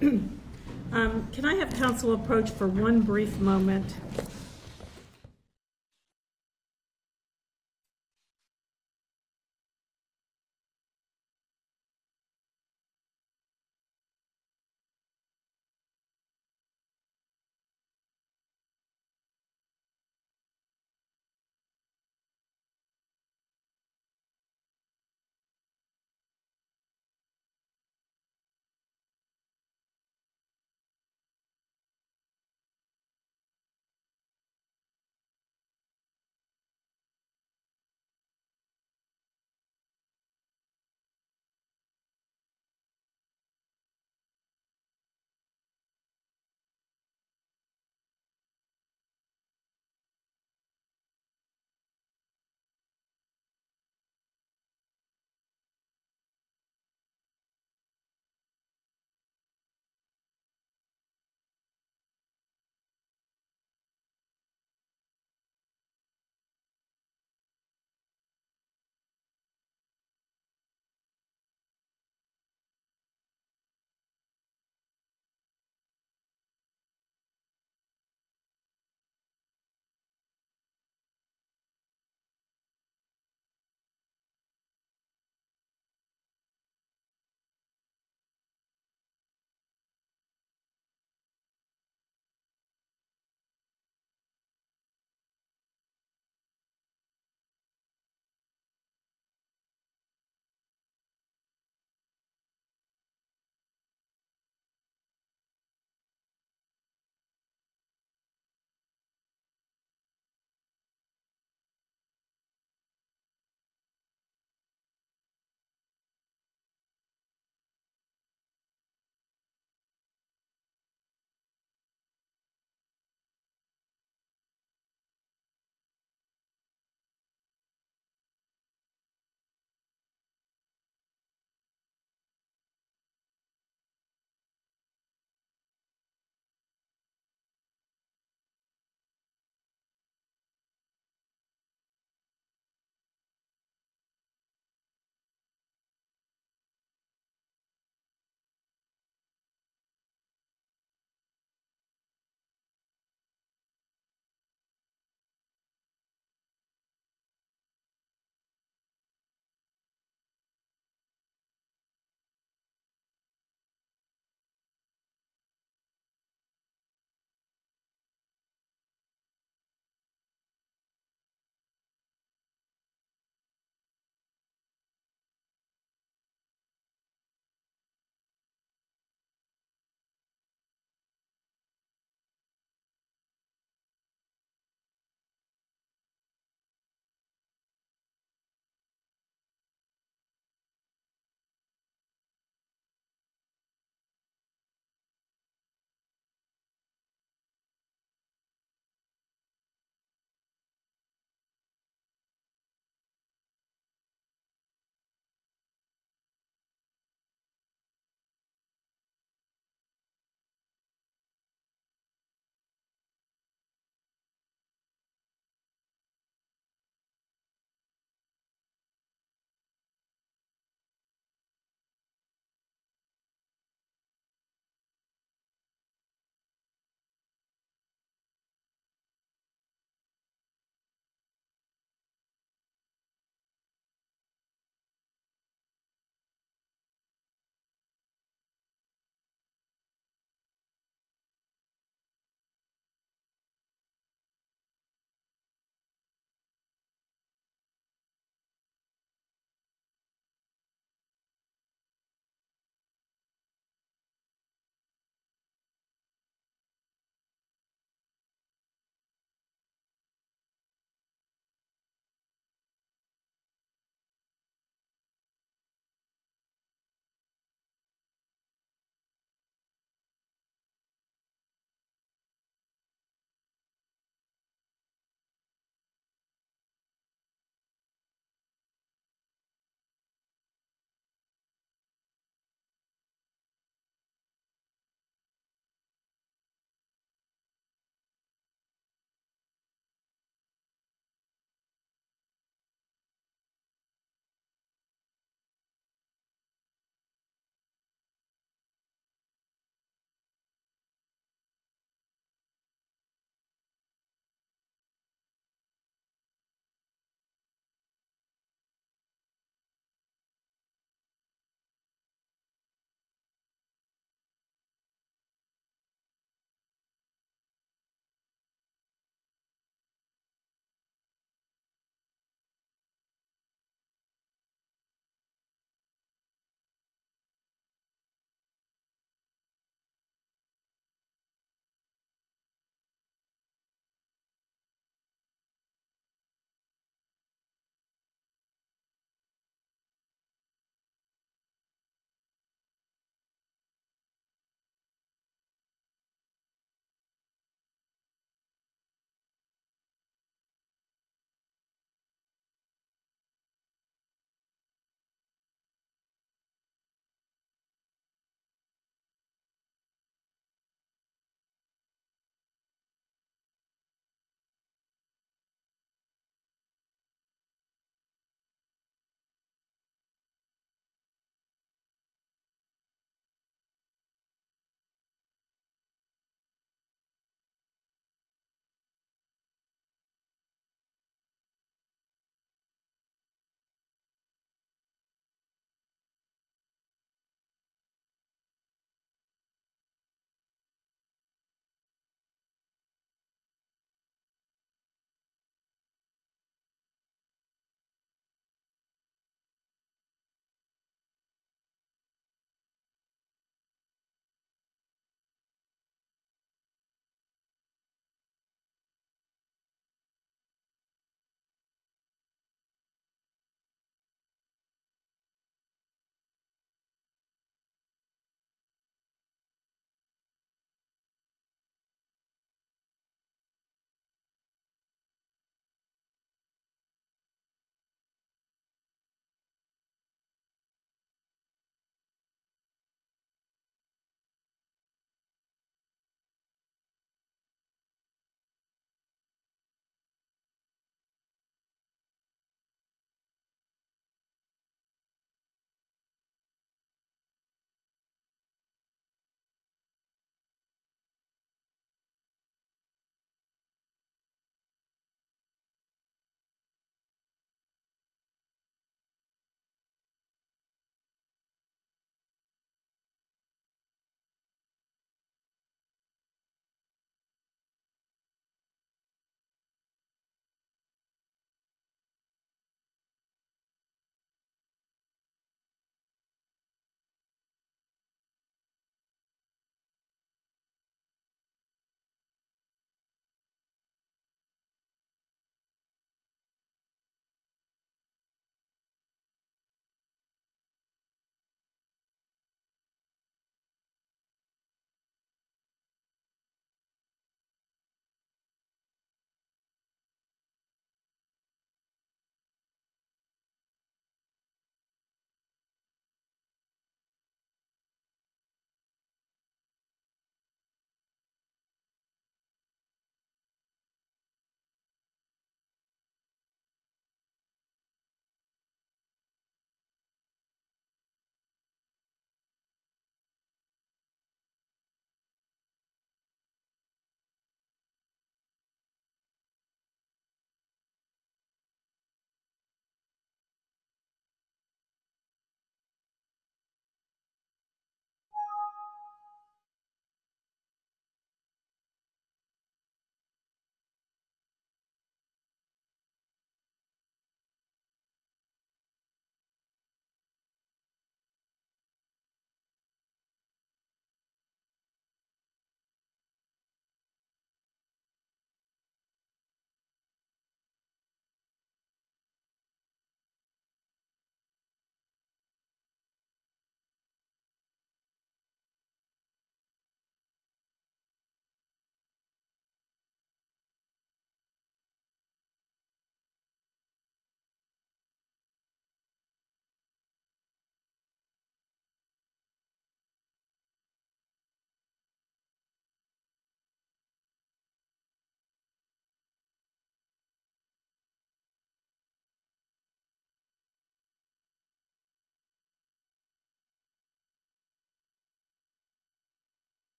Can I have council approach for one brief moment?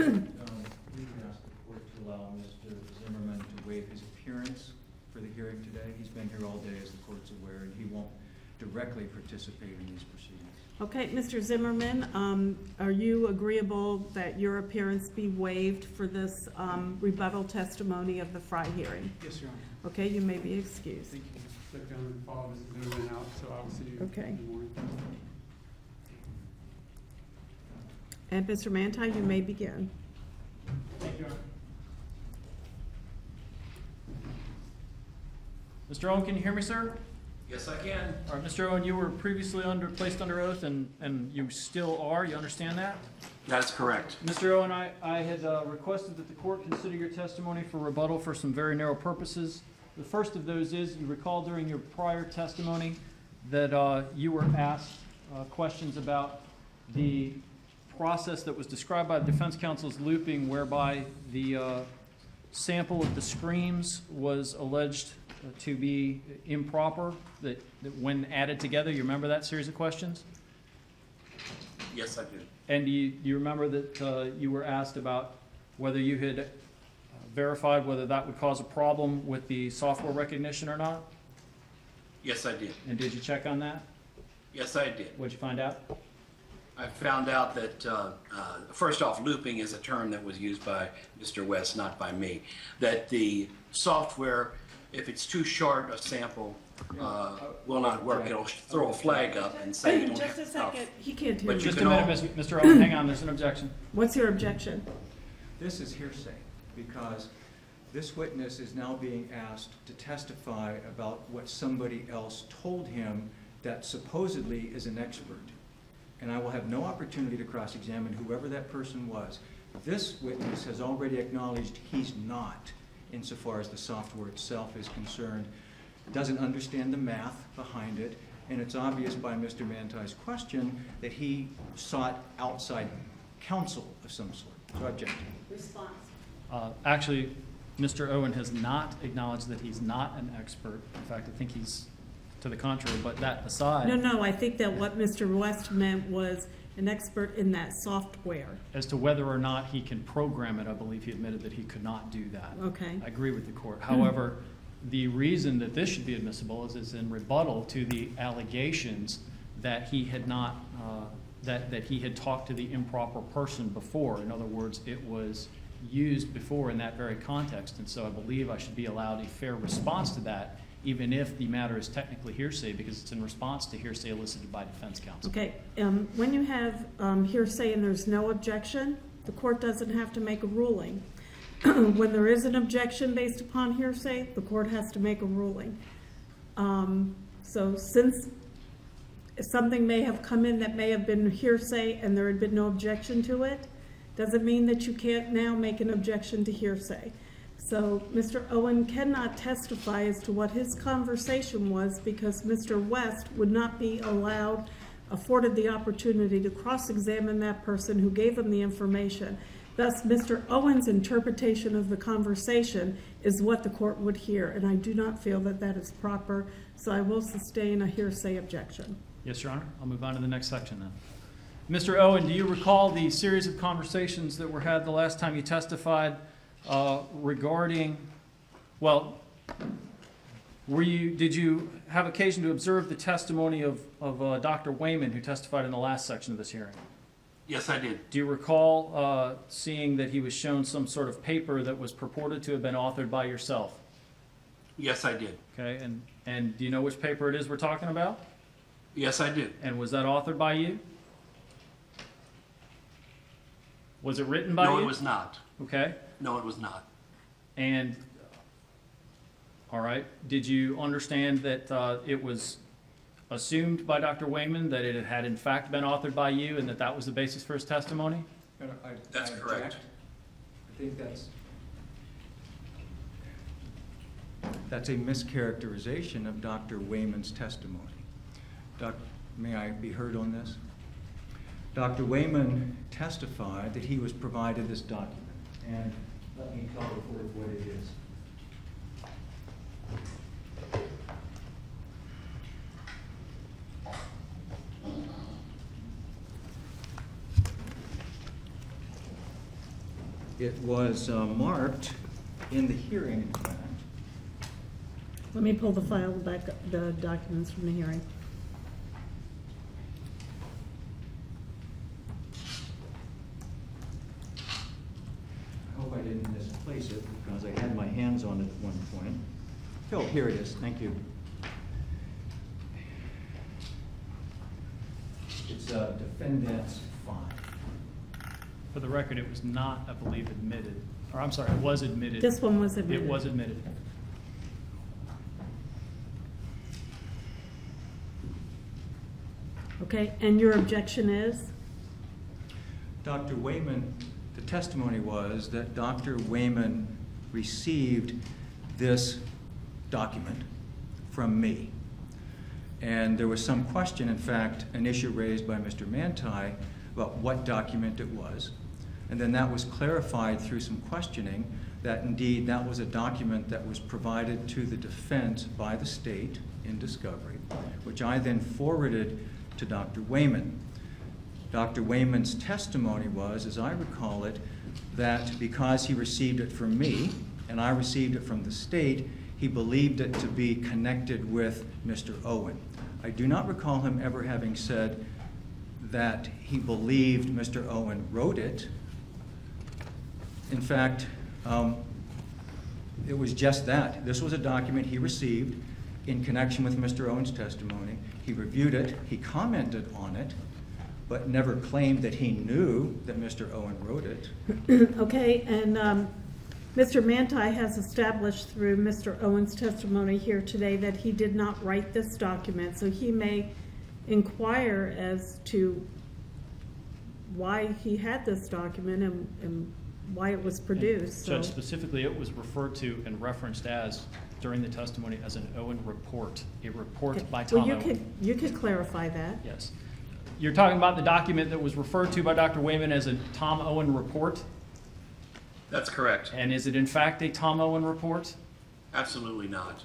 We would ask the court to allow Mr. Zimmerman to waive his appearance for the hearing today. He's been here all day, as the court's aware, and he won't directly participate in these proceedings. Okay, Mr. Zimmerman, are you agreeable that your appearance be waived for this rebuttal testimony of the Frye hearing? Yes, Your Honor. Okay, you may be excused. Thank you. Click down and follow Mr. Zimmerman out, so I will see you Okay. in the morning. And Mr. Manti, you may begin. Thank you, Your Honor. Mr. Owen, can you hear me, sir? Yes, I can. All right, Mr. Owen, you were previously placed under oath, and you still are. You understand that? That is correct. Mr. Owen, I had requested that the court consider your testimony for rebuttal for some very narrow purposes. The first of those is, you recall during your prior testimony that you were asked questions about the process that was described by the defense counsel's looping, whereby the sample of the screams was alleged to be improper, that when added together. You remember that series of questions? Yes, I do. And do you remember that you were asked about whether you had verified whether that would cause a problem with the software recognition or not? Yes, I did. And did you check on that? Yes, I did. What'd you find out? I found out that, first off, looping is a term that was used by Mr. West, not by me. That the software, if it's too short a sample, will not work. It'll throw a flag up and say you don't Just have a second, he can't hear But me. you Just a can minute, Mr. Owen, hang on, there's an objection. What's your objection? This is hearsay, because this witness is now being asked to testify about what somebody else told him that supposedly is an expert. And I will have no opportunity to cross-examine whoever that person was. This witness has already acknowledged he's not, insofar as the software itself is concerned, doesn't understand the math behind it, and it's obvious by Mr. Manti's question that he sought outside counsel of some sort. So I object. Response. Actually, Mr. Owen has not acknowledged that he's not an expert. In fact, I think he's to the contrary, but that aside. No, I think that what Mr. West meant was an expert in that software. As to whether or not he can program it, I believe he admitted that he could not do that. Okay. I agree with the court. However, the reason that this should be admissible is in rebuttal to the allegations that he had not, that he had talked to the improper person before. In other words, it was used before in that very context. And so I believe I should be allowed a fair response to that, even if the matter is technically hearsay, because it's in response to hearsay elicited by defense counsel. Okay, when you have hearsay and there's no objection, the court doesn't have to make a ruling. When there is an objection based upon hearsay, the court has to make a ruling. So since something may have come in that may have been hearsay and there had been no objection to it, doesn't mean that you can't now make an objection to hearsay. So Mr. Owen cannot testify as to what his conversation was because Mr. West would not be afforded the opportunity to cross-examine that person who gave him the information. Thus, Mr. Owen's interpretation of the conversation is what the court would hear, and I do not feel that that is proper, so I will sustain a hearsay objection. Yes, Your Honor. I'll move on to the next section then. Mr. Owen, do you recall the series of conversations that were had the last time you testified regarding, well, did you have occasion to observe the testimony of Dr. Wayman, who testified in the last section of this hearing? Yes, I did. Do you recall seeing that he was shown some sort of paper that was purported to have been authored by yourself? Yes, I did. Okay, and do you know which paper it is we're talking about? Yes, I did. And was that authored by you? Was it written by you? No, it was not. Okay. No, it was not. And, all right, did you understand that it was assumed by Dr. Wayman that it had in fact been authored by you and that that was the basis for his testimony? That's correct. I think that's a mischaracterization of Dr. Wayman's testimony. May I be heard on this? Dr. Wayman testified that he was provided this document, and let me tell the court what it is. It was marked in the hearing, in fact. Let me pull the file back, the documents from the hearing. I hope I didn't misplace it because I had my hands on it at one point. Oh, here it is. Thank you. It's Defendant's 5. For the record, it was not, I believe, admitted, or I'm sorry, it was admitted. This one was admitted. It was admitted. Okay, and your objection is? Dr. Wayman, the testimony was that Dr. Wayman received this document from me. And there was some question, in fact, an issue raised by Mr. Manti about what document it was. And then that was clarified through some questioning that indeed that was a document that was provided to the defense by the state in discovery, which I then forwarded to Dr. Wayman. Dr. Wayman's testimony was, as I recall it, that because he received it from me and I received it from the state, he believed it to be connected with Mr. Owen. I do not recall him ever having said that he believed Mr. Owen wrote it. In fact, it was just that. This was a document he received in connection with Mr. Owen's testimony. He reviewed it, he commented on it, but never claimed that he knew that Mr. Owen wrote it. Okay, and Mr. Manti has established through Mr. Owen's testimony here today that he did not write this document, so he may inquire as to why he had this document and why it was produced. Judge, specifically, it was referred to and referenced as, during the testimony, as an Owen report, a report Okay. by Tom Well, Owen. you could clarify that. Yes. You're talking about the document that was referred to by Dr. Wayman as a Tom Owen report? That's correct. And is it in fact a Tom Owen report? Absolutely not.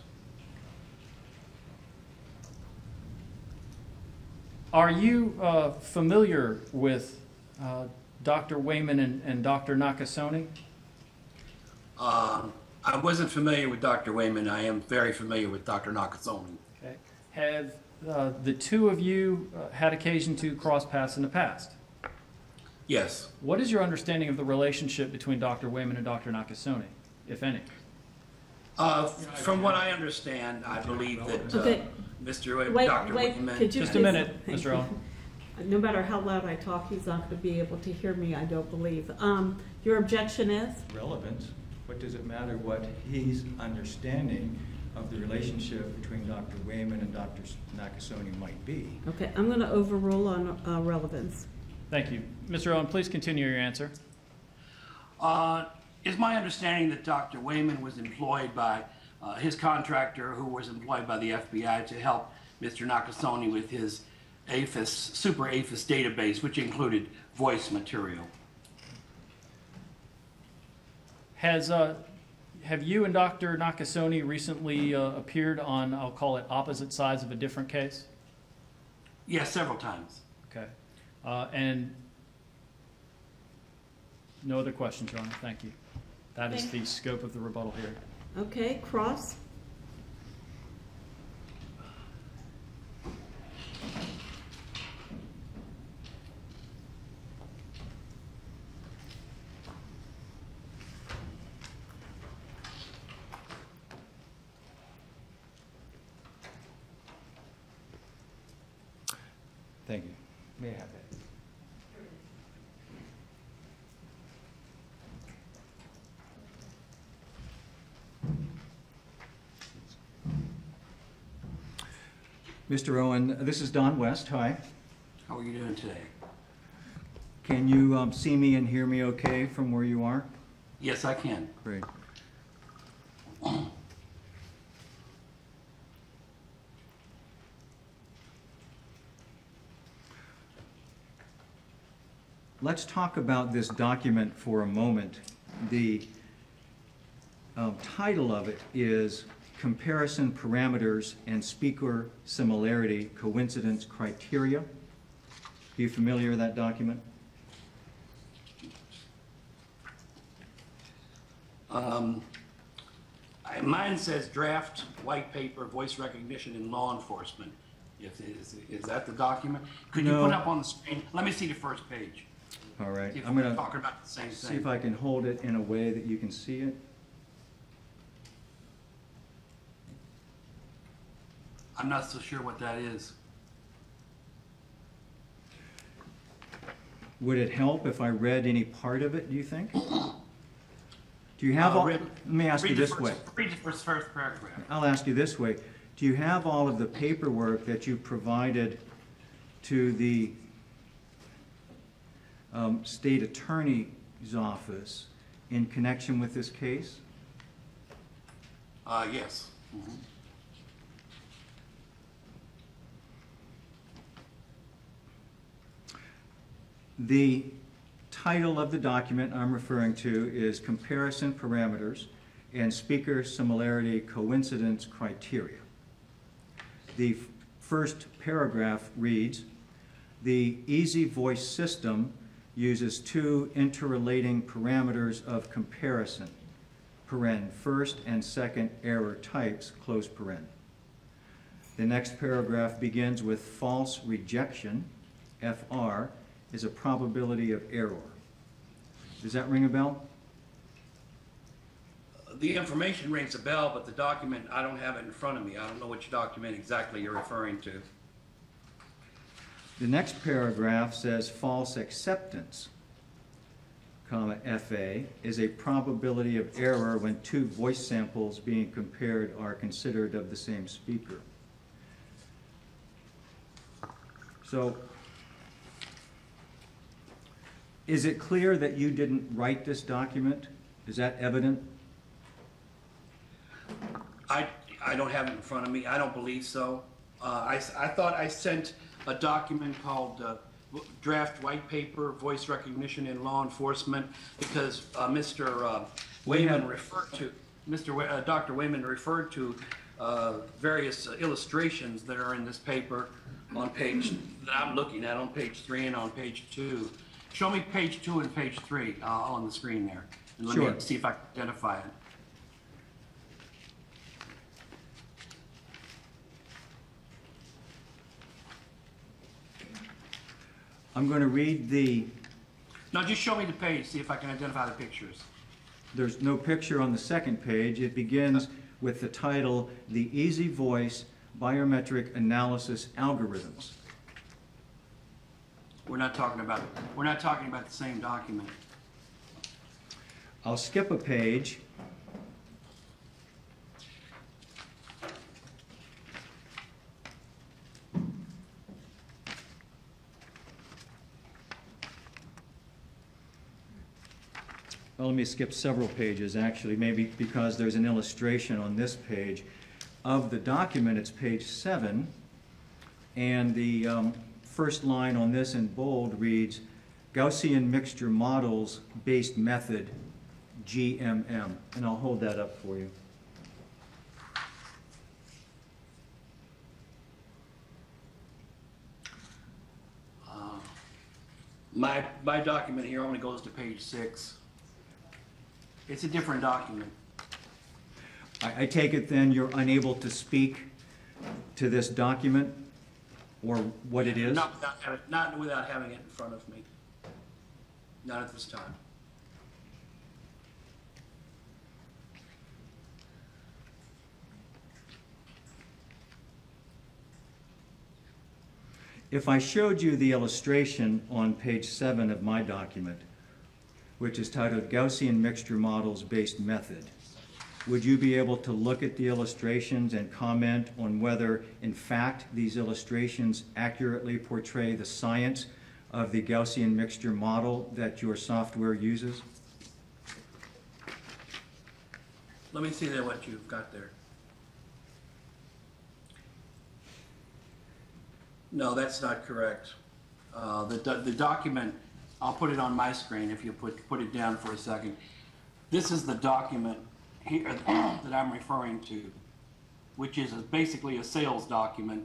Are you familiar with Dr. Wayman and Dr. Nakasone? I wasn't familiar with Dr. Wayman. I am very familiar with Dr. Nakasone. Okay. Have the two of you had occasion to cross paths in the past? Yes. What is your understanding of the relationship between Dr. Wayman and Dr. Nakasone, if any? From what I understand, I believe that Okay. Dr. Wait, Wayman... could you Just a please- minute, Mr. Owen. No matter how loud I talk, he's not going to be able to hear me, I don't believe. Your objection is? Relevant. What does it matter what his understanding of the relationship between Dr. Wayman and Dr. Nakasone might be? Okay, I'm going to overrule on relevance. Thank you. Mr. Owen, please continue your answer. It's my understanding that Dr. Wayman was employed by his contractor, who was employed by the FBI to help Mr. Nakasone with his Super APHIS database, which included voice material. Have you and Dr. Nakasone recently appeared on, I'll call it, opposite sides of a different case? Yes, several times. Okay. And no other questions, Your Honor. Thank you. That is the scope of the rebuttal here. Okay, cross? Thank you. May I have that? Mr. Owen, this is Don West. Hi. How are you doing today? Can you see me and hear me okay from where you are? Yes, I can. Great. Let's talk about this document for a moment. The title of it is Comparison Parameters and Speaker Similarity Coincidence Criteria. Are you familiar with that document? Mine says draft white paper, voice recognition in law enforcement. Is that the document? Could you No. put it up on the screen? Let me see the first page. All right, See if I'm we're gonna talking about the same see thing. if I can hold it in a way that you can see it. I'm not so sure what that is. Would it help if I read any part of it, do you think? Do you have all, Read- let me ask you read the this first- way. Read the first paragraph. I'll ask you this way. Do you have all of the paperwork that you provided to the state attorney's office in connection with this case? Yes. Mhm. The title of the document I'm referring to is Comparison Parameters and Speaker Similarity Coincidence Criteria. The first paragraph reads, "The Easy Voice system uses two interrelating parameters of comparison, paren, first and second error types, close paren." The next paragraph begins with false rejection, FR, is a probability of error. Does that ring a bell? The information rings a bell, but the document, I don't have it in front of me. I don't know which document exactly you're referring to. The next paragraph says false acceptance, comma, FA, is a probability of error when two voice samples being compared are considered of the same speaker. So, is it clear that you didn't write this document? Is that evident? I don't have it in front of me. I don't believe so. I thought I sent a document called Draft White Paper, Voice Recognition in Law Enforcement, because Mr. Wayman referred to, Dr. Wayman referred to various illustrations that are in this paper on page, that I'm looking at, on page 3 and on page 2. Show me page 2 and page 3 on the screen there. And let Sure. me see if I can identify it. I'm going to read the, Now just show me the page, see if I can identify the pictures. there's no picture on the second page. It begins with the title, The Easy Voice Biometric Analysis Algorithms. We're not talking about the same document. I'll skip a page. Well, let me skip several pages, actually, maybe because there's an illustration on this page. Of the document, it's page 7, and the first line on this in bold reads, Gaussian Mixture Models Based Method, GMM. And I'll hold that up for you. My document here only goes to page 6. It's a different document. I take it then you're unable to speak to this document or what it is? Not without having it in front of me. Not at this time. If I showed you the illustration on page 7 of my document, which is titled Gaussian Mixture Models Based Method, would you be able to look at the illustrations and comment on whether, in fact, these illustrations accurately portray the science of the Gaussian mixture model that your software uses? Let me see there what you've got there. No, that's not correct. The document, I'll put it on my screen if you put it down for a second. This is the document here that I'm referring to, which is basically a sales document.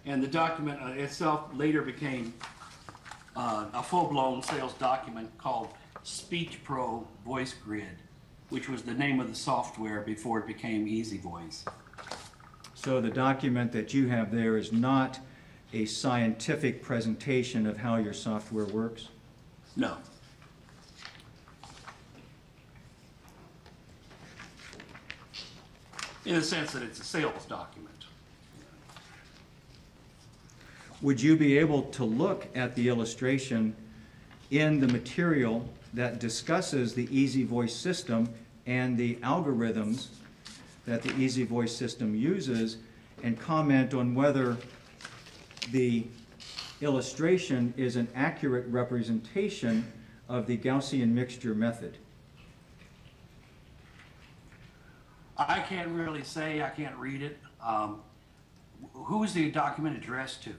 And the document itself later became a full-blown sales document called Speech Pro Voice Grid. which was the name of the software before it became Easy Voice. So the document that you have there is not a scientific presentation of how your software works? No. In the sense that it's a sales document. Would you be able to look at the illustration in the material that discusses the Easy Voice system and the algorithms that the Easy Voice system uses and comment on whether the illustration is an accurate representation of the Gaussian mixture method? I can't really say, I can't read it. Who is the document addressed to?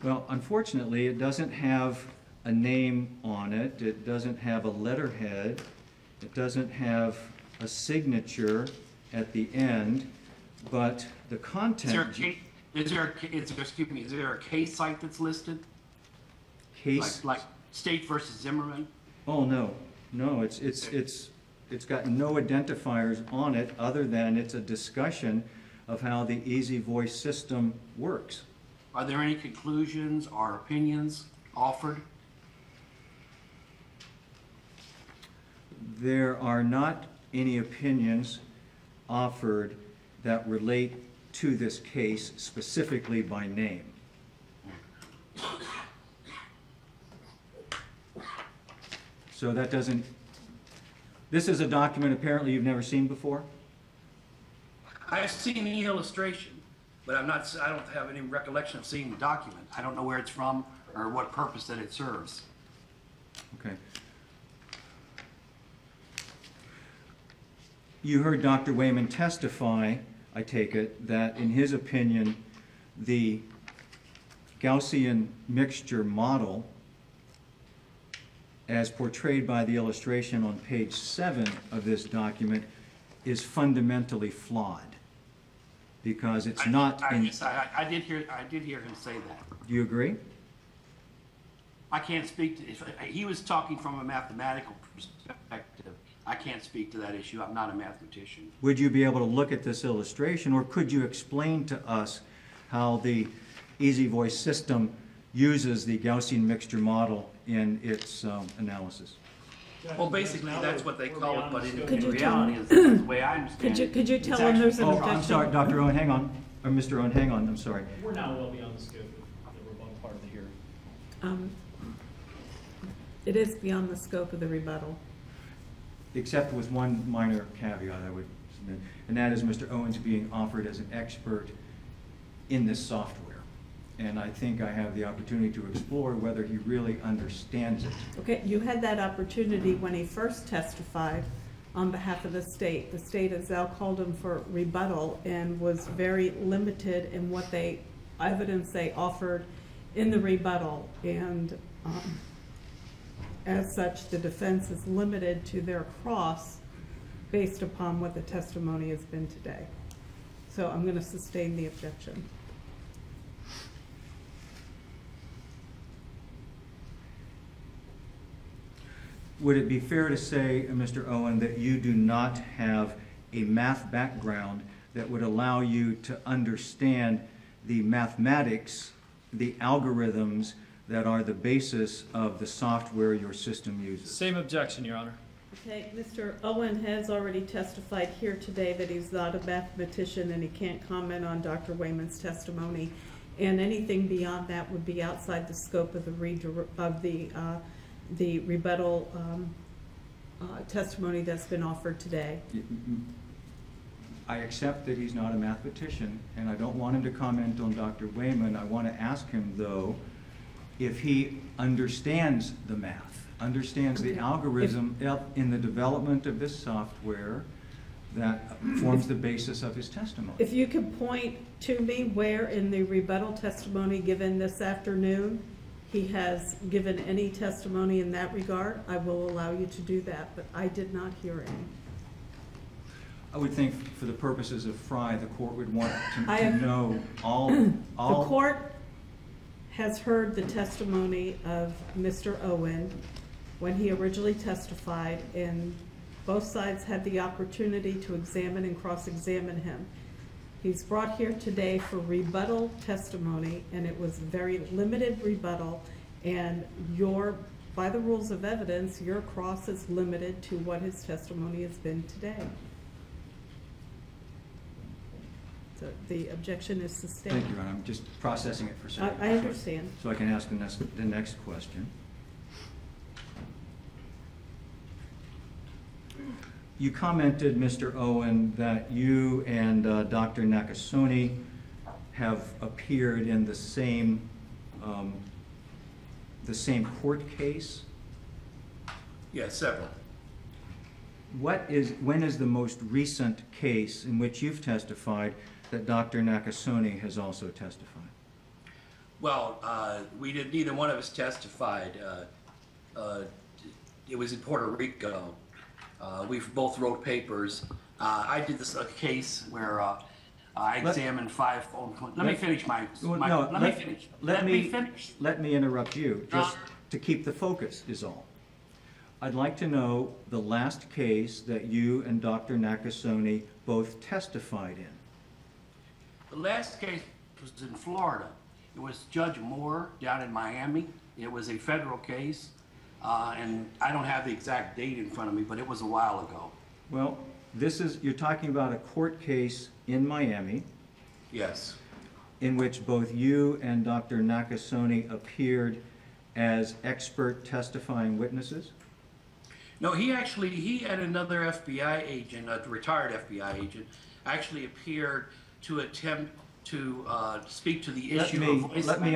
Well, unfortunately, it doesn't have a name on it. It doesn't have a letterhead. It doesn't have a signature at the end, but the content... Is there a case site that's listed? Case? Like State versus Zimmerman? Oh, no. No, it's got no identifiers on it other than it's a discussion of how the Easy Voice system works. Are there any conclusions or opinions offered? There are not any opinions offered that relate to this case specifically by name. So that doesn't... This is a document apparently you've never seen before? I've seen the illustration, but I don't have any recollection of seeing the document. I don't know where it's from or what purpose that it serves. Okay. You heard Dr. Wayman testify, I take it, that in his opinion, the Gaussian mixture model, as portrayed by the illustration on page 7 of this document, is fundamentally flawed because it's not in... I did hear him say that. Do you agree? I can't speak to... If he was talking from a mathematical perspective, I can't speak to that issue. I'm not a mathematician. Would you be able to look at this illustration, or could you explain to us how the Easy Voice system uses the Gaussian mixture model in its analysis? Well, basically, that's what they call it, but Could in you reality, is the way I understand it. Could you tell him there's an Oh, objection? I'm sorry, Dr. Owen, hang on. Or Mr. Owen, hang on, I'm sorry. We're now well beyond the scope of the rebuttal part of the hearing. It is beyond the scope of the rebuttal. Except with one minor caveat I would submit, and that is Mr. Owens being offered as an expert in this software. And I think I have the opportunity to explore whether he really understands it. Okay, you had that opportunity when he first testified on behalf of the state. The state has now called him for rebuttal and was very limited in what evidence they offered in the rebuttal. And as such, the defense is limited to their cross based upon what the testimony has been today. So I'm going to sustain the objection. Would it be fair to say, Mr. Owen, that you do not have a math background that would allow you to understand the mathematics, the algorithms that are the basis of the software your system uses? Same objection, Your Honor. Okay, Mr. Owen has already testified here today that he's not a mathematician and he can't comment on Dr. Wayman's testimony. And anything beyond that would be outside the scope of the rebuttal testimony that's been offered today. I accept that he's not a mathematician, and I don't want him to comment on Dr. Wayman. I want to ask him, though, if he understands the math, understands the algorithm in the development of this software that forms the basis of his testimony. If you could point to me where in the rebuttal testimony given this afternoon he has given any testimony in that regard, I will allow you to do that, but I did not hear any. I would think for the purposes of Frye, the court would want to know all... The court has heard the testimony of Mr. Owen, when he originally testified, and both sides had the opportunity to examine and cross-examine him. He's brought here today for rebuttal testimony, and it was very limited rebuttal, and by the rules of evidence, your cross is limited to what his testimony has been today. So the objection is sustained. Thank you, Your Honor. I'm just processing it for a second. I understand. So I can ask the next question. You commented, Mr. Owen, that you and Dr. Nakasone have appeared in the same court case. Yes, several. When is the most recent case in which you've testified that Dr. Nakasone has also testified? Well, neither one of us testified. It was in Puerto Rico. We both wrote papers. I did a case where I examined 5 phone calls. Let me finish Let me finish. Let me interrupt you, just to keep the focus is all. I'd like to know the last case that you and Dr. Nakasone both testified in. The last case was in Florida. It was Judge Moore down in Miami. It was a federal case, and I don't have the exact date in front of me, but it was a while ago. Well, you're talking about a court case in Miami. Yes. In which both you and Dr. Nakasone appeared as expert testifying witnesses? No, he and another FBI agent, a retired FBI agent, actually appeared to attempt to speak to the issue of voice. Let me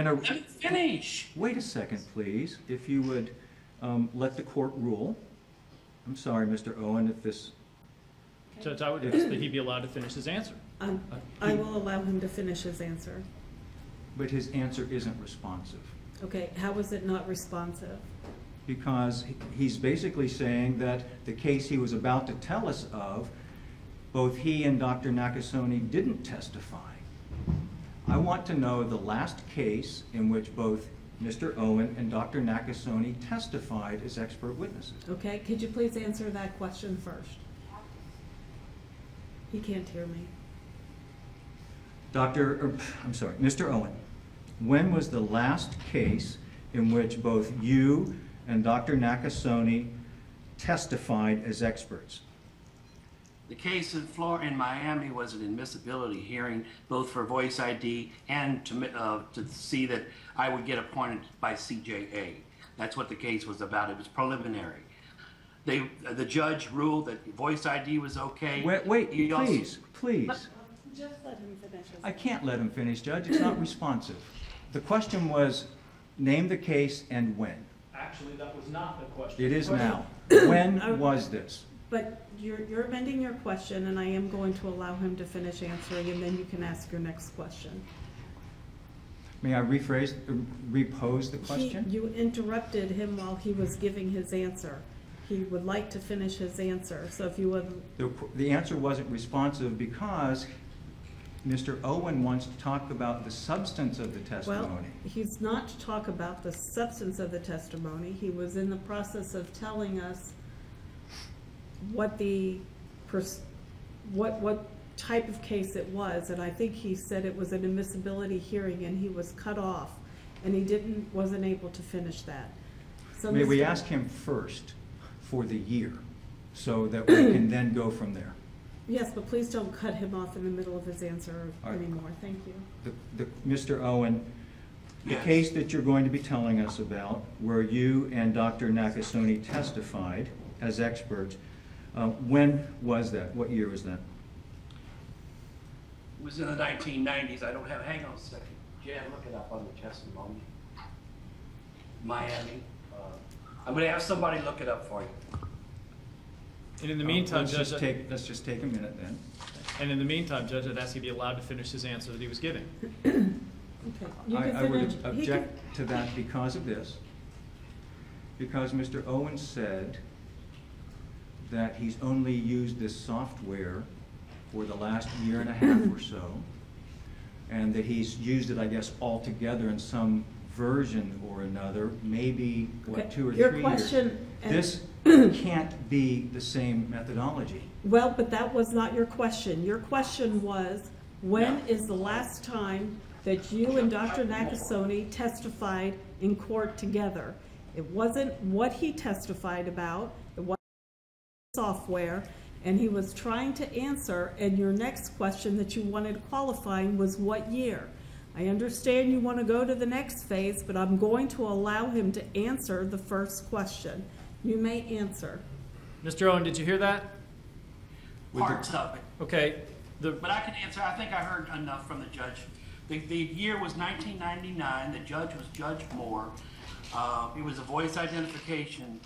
finish. Wait a second, please. If you would let the court rule. I'm sorry, Mr. Owen, if this... Judge, I would ask that he be allowed to finish his answer. I will allow him to finish his answer. But his answer isn't responsive. Okay, how was it not responsive? Because he's basically saying that the case he was about to tell us of, both he and Dr. Nakasone didn't testify. I want to know the last case in which both Mr. Owen and Dr. Nakasone testified as expert witnesses. Okay, could you please answer that question first? He can't hear me. Mr. Owen, when was the last case in which both you and Dr. Nakasone testified as experts? The case in Miami was an admissibility hearing, both for voice ID and to see that I would get appointed by CJA. That's what the case was about. It was preliminary. The judge ruled that voice ID was okay. Wait, please. Just let him finish. I can't let him finish, Judge. It's not responsive. The question was, name the case and when. Actually, that was not the question. It is now. When was this? But you're amending your question, and I am going to allow him to finish answering, and then you can ask your next question. May I repose the question? You interrupted him while he was giving his answer. He would like to finish his answer, so if you would... The answer wasn't responsive because Mr. Owen wants to talk about the substance of the testimony. Well, he's not to talk about the substance of the testimony. He was in the process of telling us what type of case it was, and I think he said it was an admissibility hearing, and he was cut off, and he wasn't able to finish that. So May we ask him first for the year so that we can then go from there? Yes, but please don't cut him off in the middle of his answer anymore. Thank you. Mr. Owen, the Yes. case that you're going to be telling us about, where you and Dr. Nakasone testified as experts, when was that? What year was that? It was in the 1990s. I don't have, hang on a second. Jan, look it up on the testimony. Miami. I'm going to have somebody look it up for you. And in the meantime, let's Judge, just take a minute then. and in the meantime, Judge, I'd ask you to be allowed to finish his answer that he was giving. Okay. You can I would finish. object to that because of this. Because Mr. Owen said that he's only used this software for the last year and a half or so, and that he's used it, I guess, altogether in some version or another, maybe, what, 2 or 3 years. This can't be the same methodology. Well, but that was not your question. Your question was, when is the last time that you and Dr. Nakasone testified in court together? It wasn't what he testified about, it wasn't software, and he was trying to answer, and your next question that you wanted qualifying was what year? I understand you want to go to the next phase, but I'm going to allow him to answer the first question. You may answer. Mr. Owen, did you hear that? Parts of it. Okay. But I can answer. I think I heard enough from the judge. The year was 1999. The judge was Judge Moore. It was a voice identification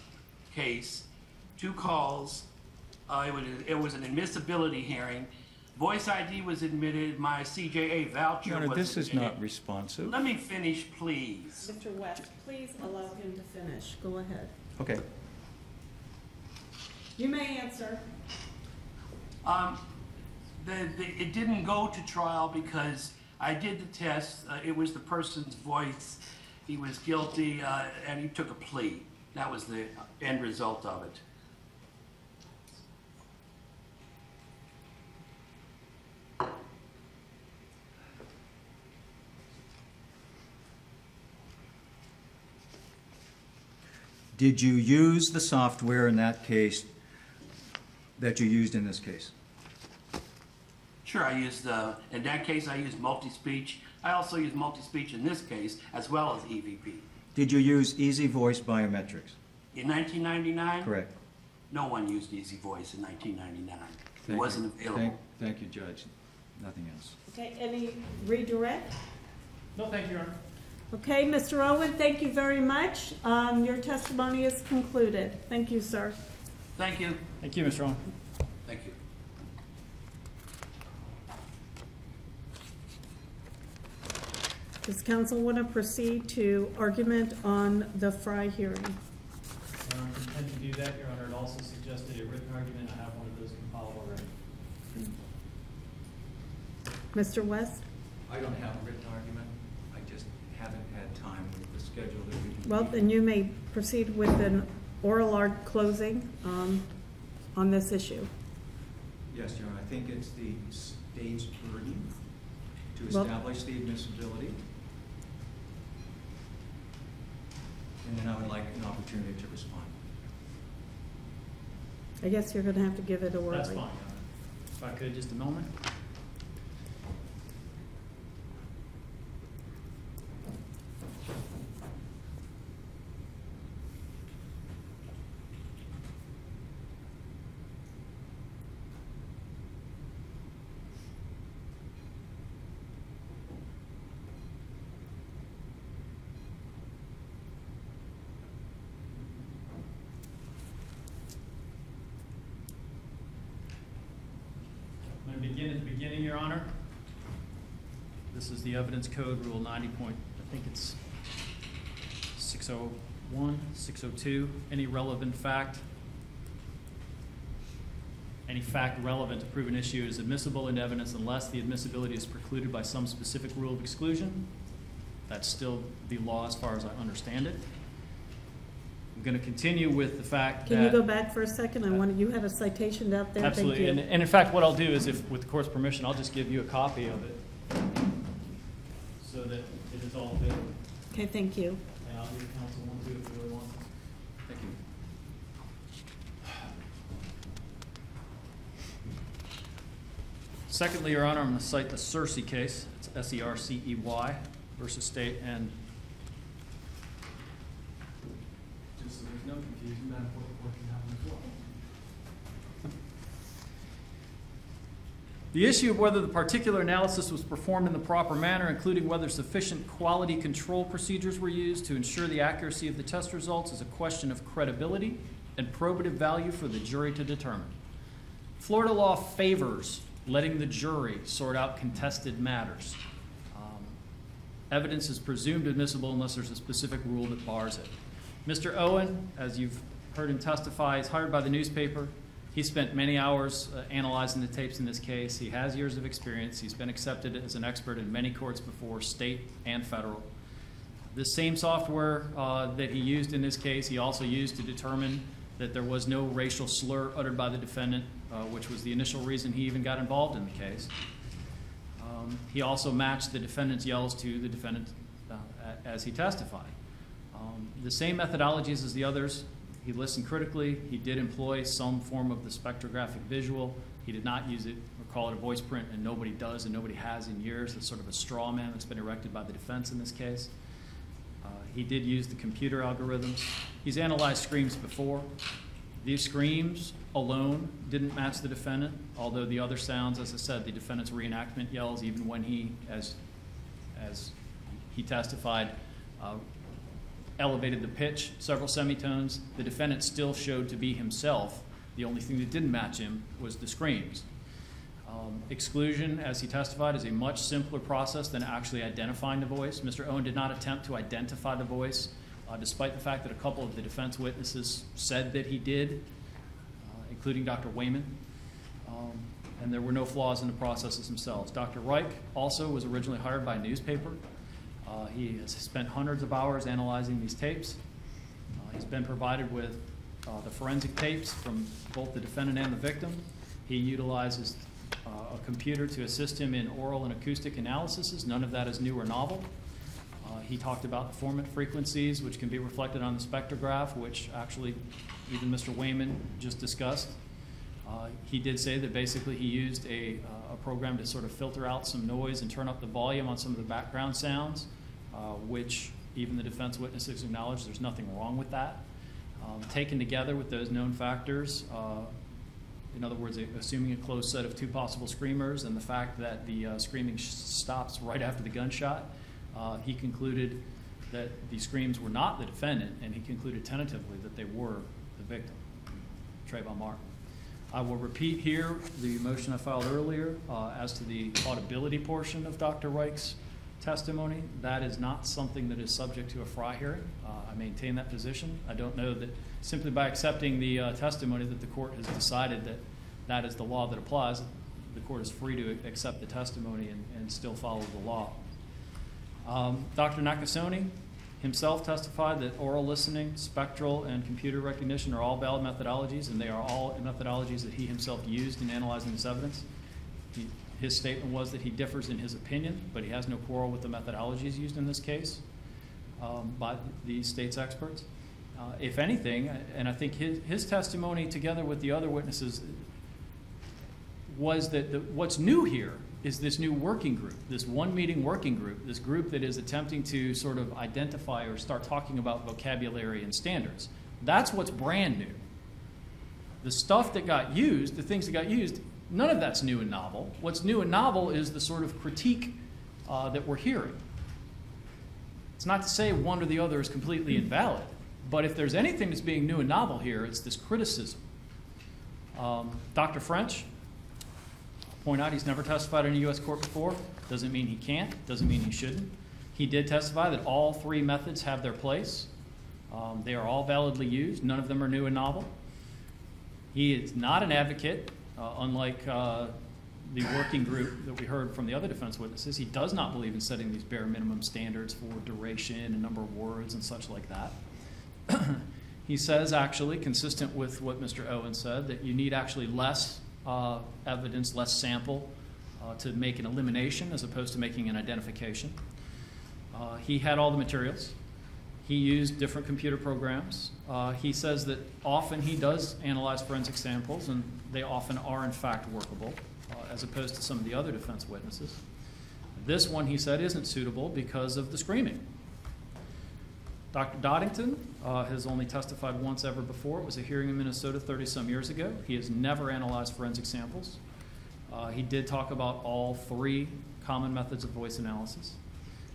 case, 2 calls. It was an admissibility hearing. Voice ID was admitted. My CJA voucher Your Honor, was this is admitted. not responsive. Let me finish, please. Mr. West, please allow him to finish. Go ahead. Okay. You may answer. It didn't go to trial because I did the test. It was the person's voice. He was guilty, and he took a plea. That was the end result of it. Did you use the software in that case that you used in this case? Sure, I used, in that case, I used multi-speech. I also used multi-speech in this case, as well as EVP. Did you use Easy Voice Biometrics? In 1999? Correct. No one used Easy Voice in 1999. It wasn't available. Thank you, Judge. Nothing else. Okay, any redirect? No, thank you, Your Honor. Okay, Mr. Owen, thank you very much. Your testimony is concluded. Thank you, sir. Thank you. Thank you, Mr. Owen. Thank you. Does council want to proceed to argument on the Frye hearing? I intend to do that, Your Honor. It also suggested a written argument. I have one of those compiled already. Mr. West? I don't have a written argument. I just haven't had time with the schedule that we. Well, then you may proceed with an oral closing on this issue. Yes, Your Honor. I think it's the state's burden to Well- establish the admissibility. And then I would like an opportunity to respond. I guess you're going to have to give it orally. That's fine, Your Honor. If I could, just a moment. I'm going to begin at the beginning, Your Honor. This is the Evidence Code, Rule 90 point, I think it's 601, 602. Any relevant fact, any fact relevant to prove an issue is admissible into evidence unless the admissibility is precluded by some specific rule of exclusion. That's still the law as far as I understand it. I'm going to continue with the fact that... Can you go back for a second? You have a citation out there. Absolutely. Thank you. And in fact, what I'll do is, if with the court's permission, I'll just give you a copy of it so that it is all available. Okay, thank you. And I'll give counsel one, too, if you really want. Thank you. Secondly, Your Honor, I'm going to cite the Searcy case. It's S-E-R-C-E-Y versus State. And just so there's no confusion, that what the court can have as well. The issue of whether the particular analysis was performed in the proper manner, including whether sufficient quality control procedures were used to ensure the accuracy of the test results, is a question of credibility and probative value for the jury to determine. Florida law favors letting the jury sort out contested matters. Evidence is presumed admissible unless there's a specific rule that bars it. Mr. Owen, as you've heard him testify, is hired by the newspaper. He spent many hours analyzing the tapes in this case. He has years of experience. He's been accepted as an expert in many courts before, state and federal. The same software that he used in this case, he also used to determine that there was no racial slur uttered by the defendant, which was the initial reason he even got involved in the case. He also matched the defendant's yells to the defendant as he testified. The same methodologies as the others. He listened critically. He did employ some form of the spectrographic visual. He did not use it or call it a voice print, and nobody does and nobody has in years. It's sort of a straw man that's been erected by the defense in this case. He did use the computer algorithms. He's analyzed screams before. These screams alone didn't match the defendant, although the other sounds, as I said, the defendant's reenactment yells, even when he, as he testified, elevated the pitch several semitones, the defendant still showed to be himself. The only thing that didn't match him was the screams. Exclusion, as he testified, is a much simpler process than actually identifying the voice. Mr. Owen did not attempt to identify the voice, despite the fact that a couple of the defense witnesses said that he did, including Dr. Wayman. And there were no flaws in the processes themselves. Dr. Reich also was originally hired by a newspaper. He has spent hundreds of hours analyzing these tapes. He's been provided with the forensic tapes from both the defendant and the victim. He utilizes a computer to assist him in oral and acoustic analyses. None of that is new or novel. He talked about the formant frequencies, which can be reflected on the spectrograph, which actually even Mr. Wayman just discussed. He did say that basically he used a program to sort of filter out some noise and turn up the volume on some of the background sounds, which even the defense witnesses acknowledged there's nothing wrong with that. Taken together with those known factors, in other words, assuming a closed set of two possible screamers and the fact that the screaming stops right after the gunshot, he concluded that the screams were not the defendant, and he concluded tentatively that they were the victim, Trayvon Martin. I will repeat here the motion I filed earlier as to the audibility portion of Dr. Reich's testimony. That is not something that is subject to a Frye hearing. I maintain that position. I don't know that simply by accepting the testimony that the court has decided that that is the law that applies. The court is free to accept the testimony and still follow the law. Dr. Nakasone himself testified that oral listening, spectral, and computer recognition are all valid methodologies, and they are all methodologies that he himself used in analyzing this evidence. His statement was that he differs in his opinion, but he has no quarrel with the methodologies used in this case by the state's experts. If anything, and I think his testimony together with the other witnesses was that what's new here is this new working group, this one-meeting working group, this group that is attempting to sort of identify or start talking about vocabulary and standards. That's what's brand new. The stuff that got used, the things that got used, none of that's new and novel. What's new and novel is the sort of critique that we're hearing. It's not to say one or the other is completely invalid, but if there's anything that's being new and novel here, it's this criticism. Dr. French, point out he's never testified in a U.S. court before. Doesn't mean he can't, doesn't mean he shouldn't. He did testify that all three methods have their place. They are all validly used. None of them are new and novel. He is not an advocate, unlike the working group that we heard from the other defense witnesses. He does not believe in setting these bare minimum standards for duration and number of words and such like that. He says, actually, consistent with what Mr. Owen said, that you need actually less evidence, less sample to make an elimination as opposed to making an identification. He had all the materials. He used different computer programs. He says that often he does analyze forensic samples, and they often are in fact workable, as opposed to some of the other defense witnesses. This one, he said, isn't suitable because of the screaming. Dr. Doddington has only testified once ever before. It was a hearing in Minnesota 30-some years ago. He has never analyzed forensic samples. He did talk about all three common methods of voice analysis.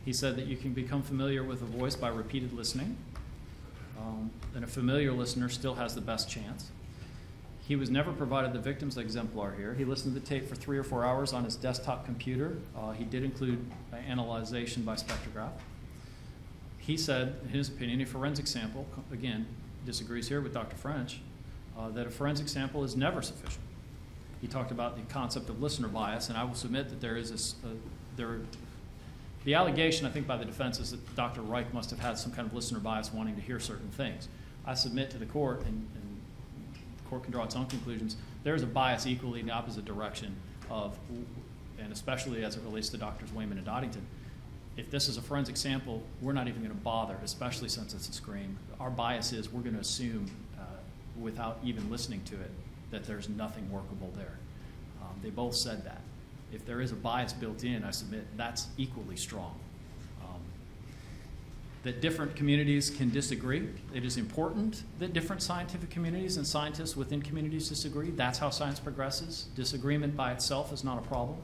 He said that you can become familiar with a voice by repeated listening, and a familiar listener still has the best chance. He was never provided the victim's exemplar here. He listened to the tape for 3 or 4 hours on his desktop computer. He did include analyzation by spectrograph. He said, in his opinion, a forensic sample, again, disagrees here with Dr. French, that a forensic sample is never sufficient. He talked about the concept of listener bias, and I will submit that there is The allegation, I think, by the defense is that Dr. Reich must have had some kind of listener bias wanting to hear certain things. I submit to the court, and the court can draw its own conclusions, there is a bias equally in the opposite direction of, and especially as it relates to Drs. Wayman and Doddington. If this is a forensic sample, we're not even going to bother, especially since it's a scream. Our bias is we're going to assume, without even listening to it, that there's nothing workable there. They both said that. If there is a bias built in, I submit that's equally strong. That different communities can disagree. It is important that different scientific communities and scientists within communities disagree. That's how science progresses. Disagreement by itself is not a problem.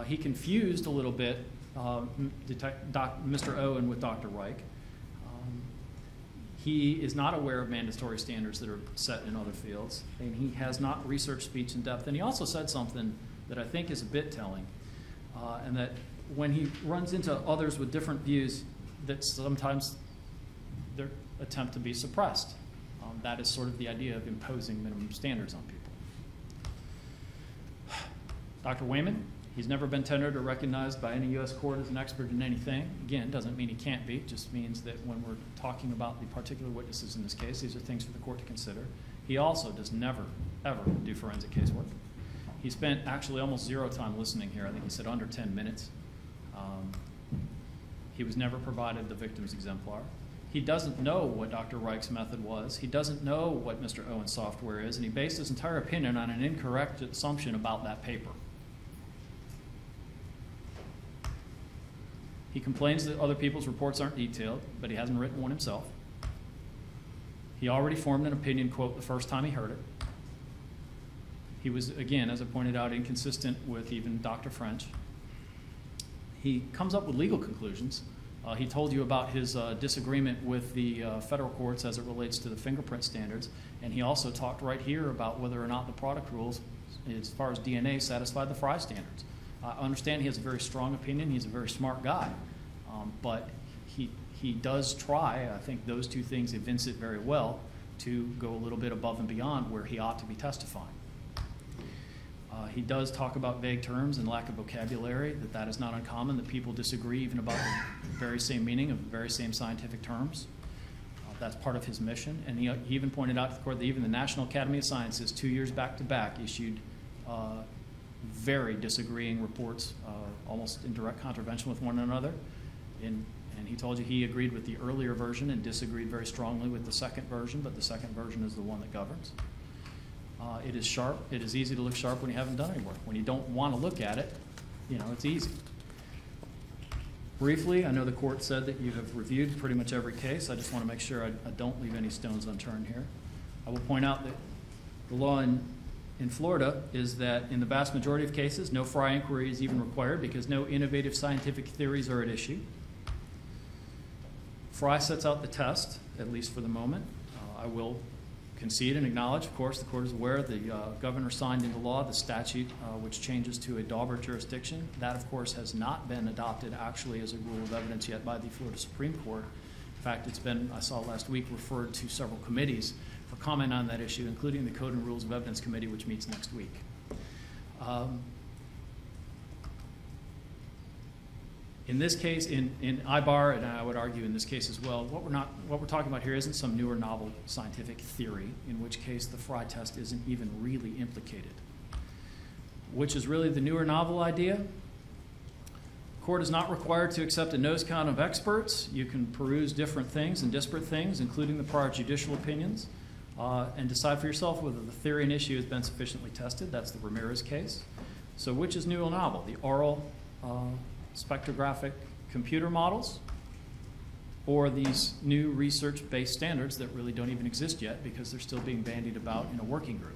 He confused a little bit Mr. Owen with Dr. Reich. He is not aware of mandatory standards that are set in other fields, and he has not researched speech in depth. And he also said something that I think is a bit telling, and that when he runs into others with different views, that sometimes their attempt to be suppressed. That is sort of the idea of imposing minimum standards on people. Dr. Wayman, he's never been tenured or recognized by any U.S. court as an expert in anything. Again, doesn't mean he can't be, just means that when we're talking about the particular witnesses in this case, these are things for the court to consider. He also does never, ever do forensic casework. He spent actually almost zero time listening here. I think he said under 10 minutes. He was never provided the victim's exemplar. He doesn't know what Dr. Reich's method was. He doesn't know what Mr. Owen's software is, and he based his entire opinion on an incorrect assumption about that paper. He complains that other people's reports aren't detailed, but he hasn't written one himself. He already formed an opinion, quote, the first time he heard it. He was, again, as I pointed out, inconsistent with even Dr. French. He comes up with legal conclusions. He told you about his disagreement with the federal courts as it relates to the fingerprint standards, and he also talked right here about whether or not the product rules, as far as DNA, satisfied the Frye standards. I understand he has a very strong opinion. He's a very smart guy, but he does try, I think those two things evince it very well, to go a little bit above and beyond where he ought to be testifying. He does talk about vague terms and lack of vocabulary, that is not uncommon, that people disagree even about the very same meaning of the very same scientific terms. That's part of his mission. And he even pointed out to the court that even the National Academy of Sciences, 2 years back to back, issued very disagreeing reports, almost in direct contravention with one another. And he told you he agreed with the earlier version and disagreed very strongly with the second version, but the second version is the one that governs. It is sharp. It is easy to look sharp when you haven't done any work. When you don't want to look at it, it's easy. Briefly, I know the court said that you have reviewed pretty much every case. I just want to make sure I don't leave any stones unturned here. I will point out that the law in Florida is that in the vast majority of cases, no Frye inquiry is even required because no innovative scientific theories are at issue. Frye sets out the test, at least for the moment. I will concede and acknowledge, of course, the court is aware the governor signed into law the statute which changes to a Daubert jurisdiction. That, of course, has not been adopted actually as a rule of evidence yet by the Florida Supreme Court. In fact, it's been, I saw last week, referred to several committees for comment on that issue, including the Code and Rules of Evidence Committee, which meets next week. In this case, in IBAR, and I would argue in this case as well, what we're talking about here isn't some new or novel scientific theory, in which case the Frye test isn't even really implicated. Which is really the new or novel idea? The court is not required to accept a nose count of experts. You can peruse different things and disparate things, including the prior judicial opinions, and decide for yourself whether the theory and issue has been sufficiently tested. That's the Ramirez case. So which is new or novel? The oral spectrographic computer models, or these new research-based standards that really don't even exist yet because they're still being bandied about in a working group.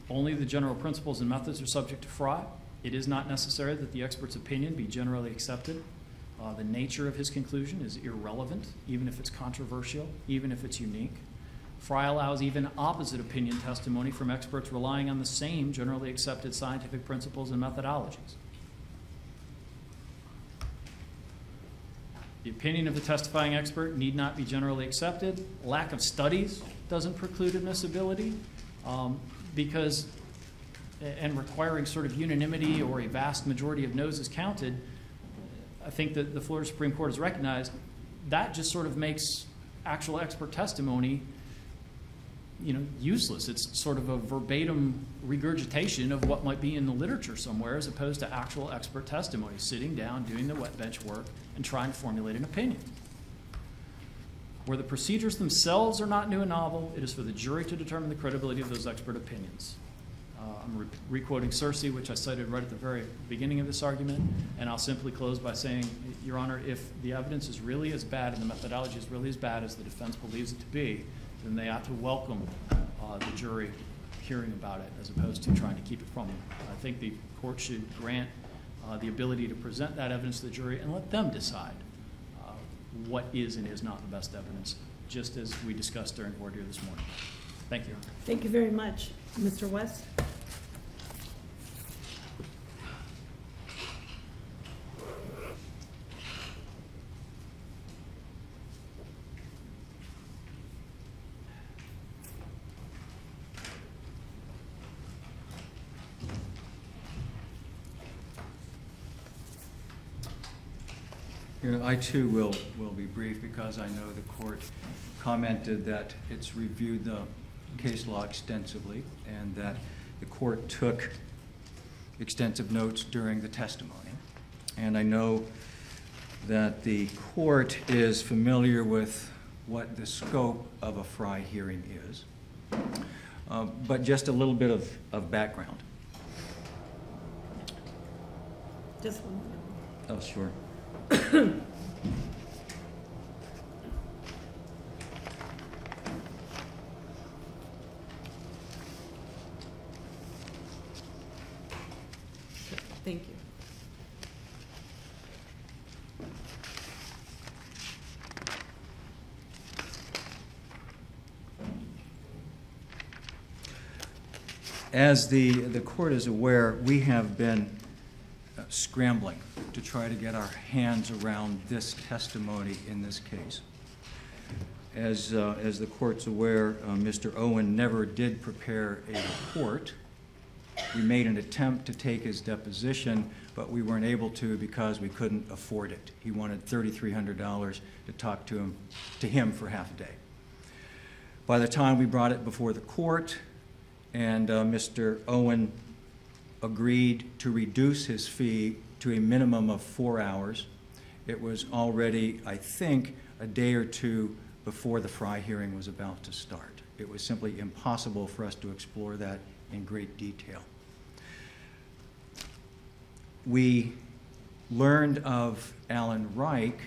Only the general principles and methods are subject to Frye. It is not necessary that the expert's opinion be generally accepted. The nature of his conclusion is irrelevant, even if it's controversial, even if it's unique. Frye allows even opposite opinion testimony from experts relying on the same generally accepted scientific principles and methodologies. The opinion of the testifying expert need not be generally accepted. Lack of studies doesn't preclude admissibility because and requiring sort of unanimity or a vast majority of noes is counted, I think that the Florida Supreme Court has recognized that just sort of makes actual expert testimony, useless. It's sort of a verbatim regurgitation of what might be in the literature somewhere, as opposed to actual expert testimony, sitting down, doing the wet bench work, and trying to formulate an opinion. Where the procedures themselves are not new and novel, it is for the jury to determine the credibility of those expert opinions. I'm re-quoting Cersei, which I cited right at the very beginning of this argument, and I'll simply close by saying, Your Honor, if the evidence is really as bad and the methodology is really as bad as the defense believes it to be, then they ought to welcome the jury hearing about it, as opposed to trying to keep it from them. I think the court should grant the ability to present that evidence to the jury and let them decide what is and is not the best evidence, just as we discussed during voir dire this morning. Thank you. Thank you very much. Mr. West? I too will be brief, because I know the court commented that it's reviewed the case law extensively and that the court took extensive notes during the testimony. And I know that the court is familiar with what the scope of a Frye hearing is, but just a little bit of background. Just one minute. Oh, sure. Thank you. As the court is aware, we have been scrambling to try to get our hands around this testimony in this case. As the court's aware, Mr. Owen never did prepare a report. We made an attempt to take his deposition, but we weren't able to because we couldn't afford it. He wanted $3,300 to talk to him for half a day. By the time we brought it before the court, and Mr. Owen agreed to reduce his fee to a minimum of 4 hours, it was already, I think, a day or two before the Frye hearing was about to start. It was simply impossible for us to explore that in great detail. We learned of Alan Reich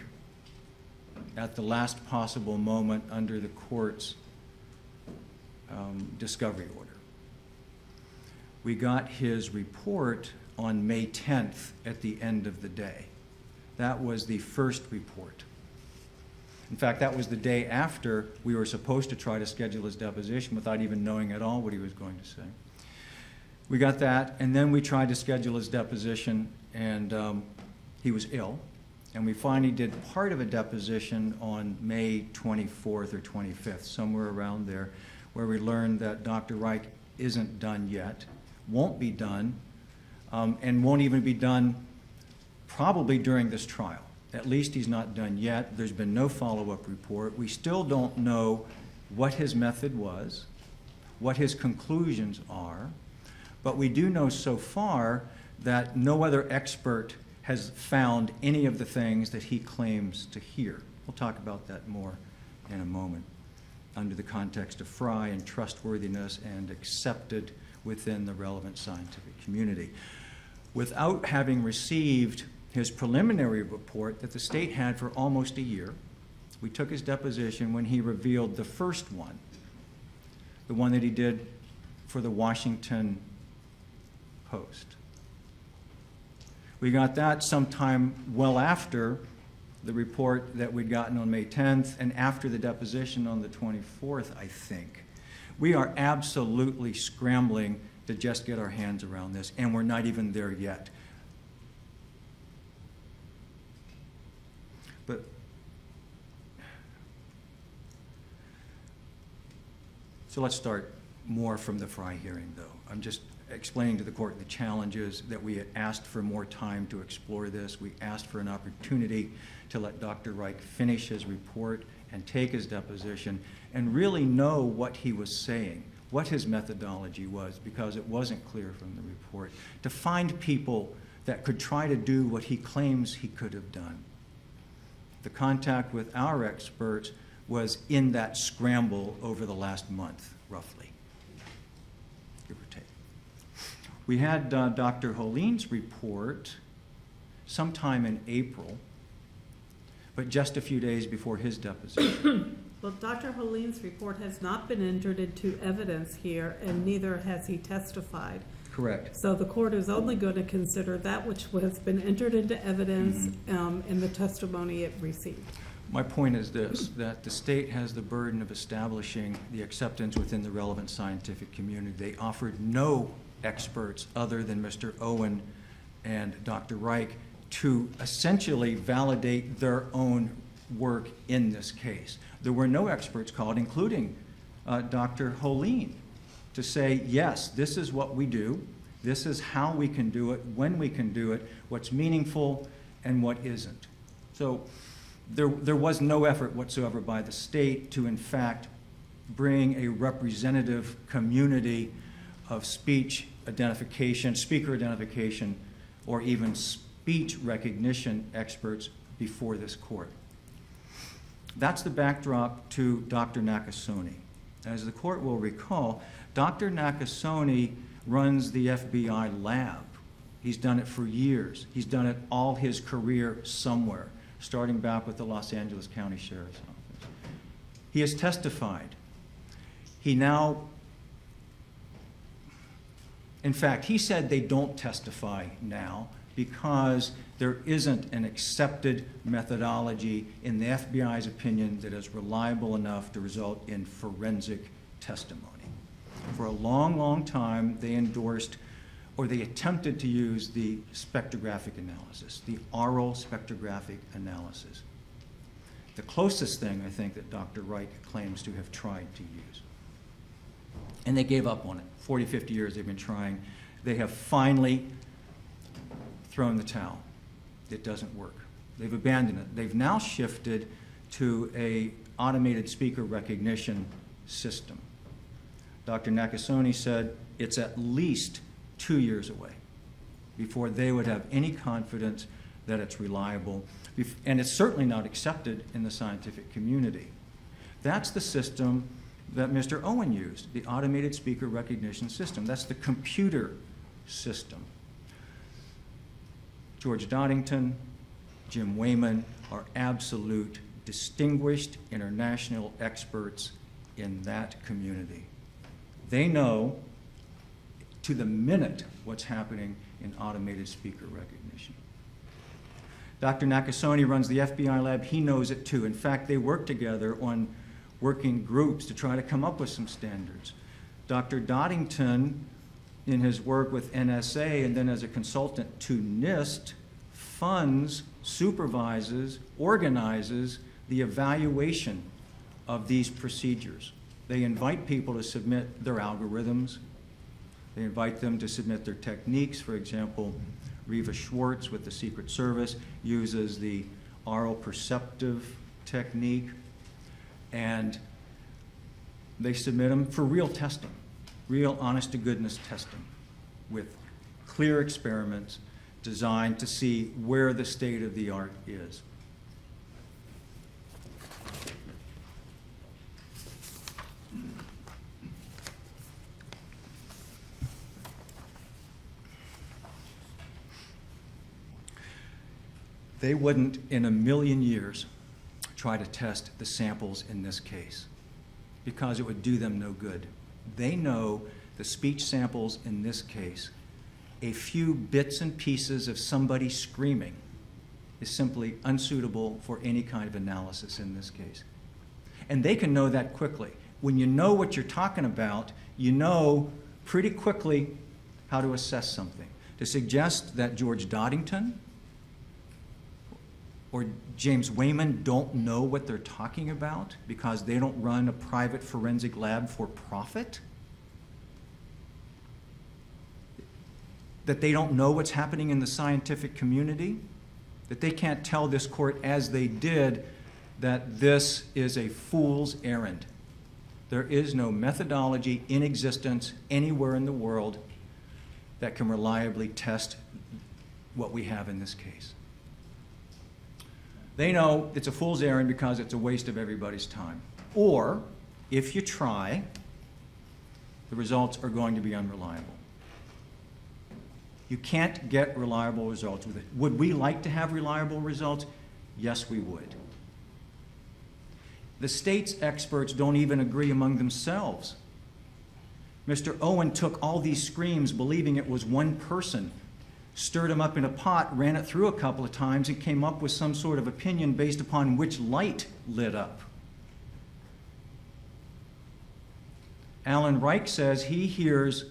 at the last possible moment under the court's discovery order. We got his report on May 10th at the end of the day. That was the first report. In fact, that was the day after we were supposed to try to schedule his deposition without even knowing at all what he was going to say. We got that, and then we tried to schedule his deposition, and he was ill. And we finally did part of a deposition on May 24th or 25th, somewhere around there, where we learned that Dr. Reich isn't done yet, won't be done, and won't even be done probably during this trial. At least he's not done yet. There's been no follow-up report. We still don't know what his method was, what his conclusions are, but we do know so far that no other expert has found any of the things that he claims to hear. We'll talk about that more in a moment, under the context of Frye and trustworthiness and accepted within the relevant scientific community. Without having received his preliminary report that the state had for almost a year, we took his deposition when he revealed the first one, the one that he did for the Washington Post. We got that sometime well after the report that we'd gotten on May 10th and after the deposition on the 24th, I think. We are absolutely scrambling to just get our hands around this, and we're not even there yet. But so let's start more from the Frye hearing, though. explaining to the court the challenges, that we had asked for more time to explore this. We asked for an opportunity to let Dr. Reich finish his report and take his deposition and really know what he was saying, what his methodology was, because it wasn't clear from the report, to find people that could try to do what he claims he could have done. The contact with our experts was in that scramble over the last month, roughly, give or take. We had Dr. Holin's report sometime in April, but just a few days before his deposition. Well, Dr. Holin's report has not been entered into evidence here, and neither has he testified. Correct. So the court is only going to consider that which has been entered into evidence in the testimony it received. My point is this, that the state has the burden of establishing the acceptance within the relevant scientific community. They offered no experts other than Mr. Owen and Dr. Reich to essentially validate their own work in this case. There were no experts called, including Dr. Holin, to say, yes, this is what we do, this is how we can do it, when we can do it, what's meaningful and what isn't. So there was no effort whatsoever by the state to, in fact, bring a representative community of speech identification, speaker identification, or even speech recognition experts before this court. That's the backdrop to Dr. Nakasone. As the court will recall, Dr. Nakasone runs the FBI lab. He's done it for years. He's done it all his career somewhere, starting back with the Los Angeles County Sheriff's Office. He has testified. He now, in fact, he said they don't testify now because there isn't an accepted methodology in the FBI's opinion that is reliable enough to result in forensic testimony. For a long, long time, they endorsed, or they attempted to use, the spectrographic analysis, the oral spectrographic analysis. The closest thing, I think, that Dr. Reich claims to have tried to use. And they gave up on it. 40, 50 years they've been trying. They have finally thrown the towel. It doesn't work. They've abandoned it. They've now shifted to an automated speaker recognition system. Dr. Nakasone said it's at least 2 years away before they would have any confidence that it's reliable, and it's certainly not accepted in the scientific community. That's the system that Mr. Owen used, the automated speaker recognition system. That's the computer system. George Doddington, Jim Wayman are absolute distinguished international experts in that community. They know to the minute what's happening in automated speaker recognition. Dr. Nakasone runs the FBI lab. He knows it too. In fact, they work together on working groups to try to come up with some standards. Dr. Doddington, in his work with NSA and then as a consultant to NIST, funds, supervises, organizes the evaluation of these procedures. They invite people to submit their algorithms. They invite them to submit their techniques. For example, Reva Schwartz with the Secret Service uses the oral perceptive technique, and they submit them for real testing, real honest-to-goodness testing with clear experiments designed to see where the state of the art is. They wouldn't in a million years try to test the samples in this case because it would do them no good. They know the speech samples in this case, a few bits and pieces of somebody screaming is simply unsuitable for any kind of analysis in this case. And they can know that quickly. When you know what you're talking about, you know pretty quickly how to assess something. To suggest that George Doddington or James Wayman don't know what they're talking about because they don't run a private forensic lab for profit that they don't know what's happening in the scientific community, that they can't tell this court, as they did, that this is a fool's errand. There is no methodology in existence anywhere in the world that can reliably test what we have in this case. They know it's a fool's errand because it's a waste of everybody's time. Or, if you try, the results are going to be unreliable. You can't get reliable results with it. Would we like to have reliable results? Yes, we would. The state's experts don't even agree among themselves. Mr. Owen took all these screams believing it was one person, stirred them up in a pot, ran it through a couple of times, and came up with some sort of opinion based upon which light lit up. Alan Reich says he hears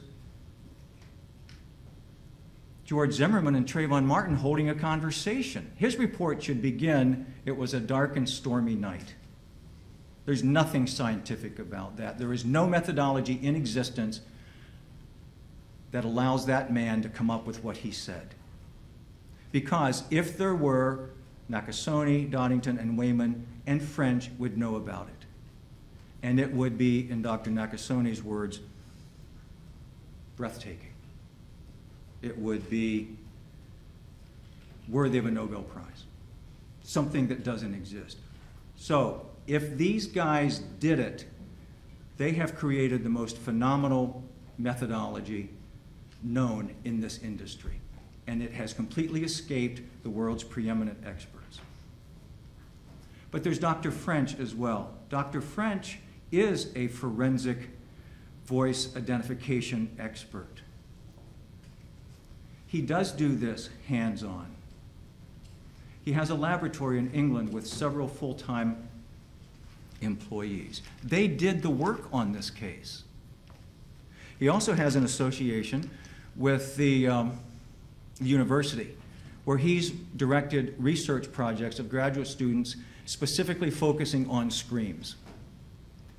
George Zimmerman and Trayvon Martin holding a conversation. His report should begin, "It was a dark and stormy night." There's nothing scientific about that. There is no methodology in existence that allows that man to come up with what he said. Because if there were, Nakasone, Doddington, and Wayman and French would know about it. And it would be, in Dr. Nakasone's words, breathtaking. It would be worthy of a Nobel Prize, something that doesn't exist. So, if these guys did it, they have created the most phenomenal methodology known in this industry. And it has completely escaped the world's preeminent experts. But there's Dr. French as well. Dr. French is a forensic voice identification expert. He does do this hands-on. He has a laboratory in England with several full-time employees. They did the work on this case. He also has an association with the university, where he's directed research projects of graduate students specifically focusing on screams.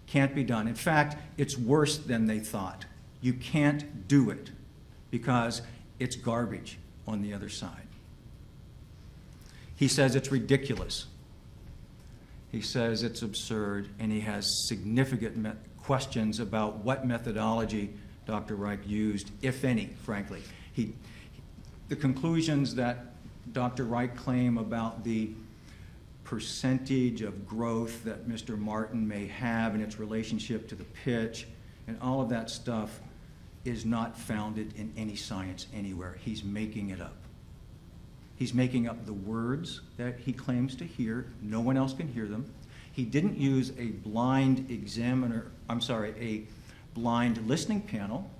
Can't be done. In fact, it's worse than they thought. You can't do it because it's garbage on the other side. He says it's ridiculous. He says it's absurd, and he has significant questions about what methodology Dr. Reich used, if any, frankly. The conclusions that Dr. Reich claim about the percentage of growth that Mr. Martin may have in its relationship to the pitch and all of that stuff is not founded in any science anywhere. He's making it up. He's making up the words that he claims to hear. No one else can hear them. He didn't use a blind listening panel,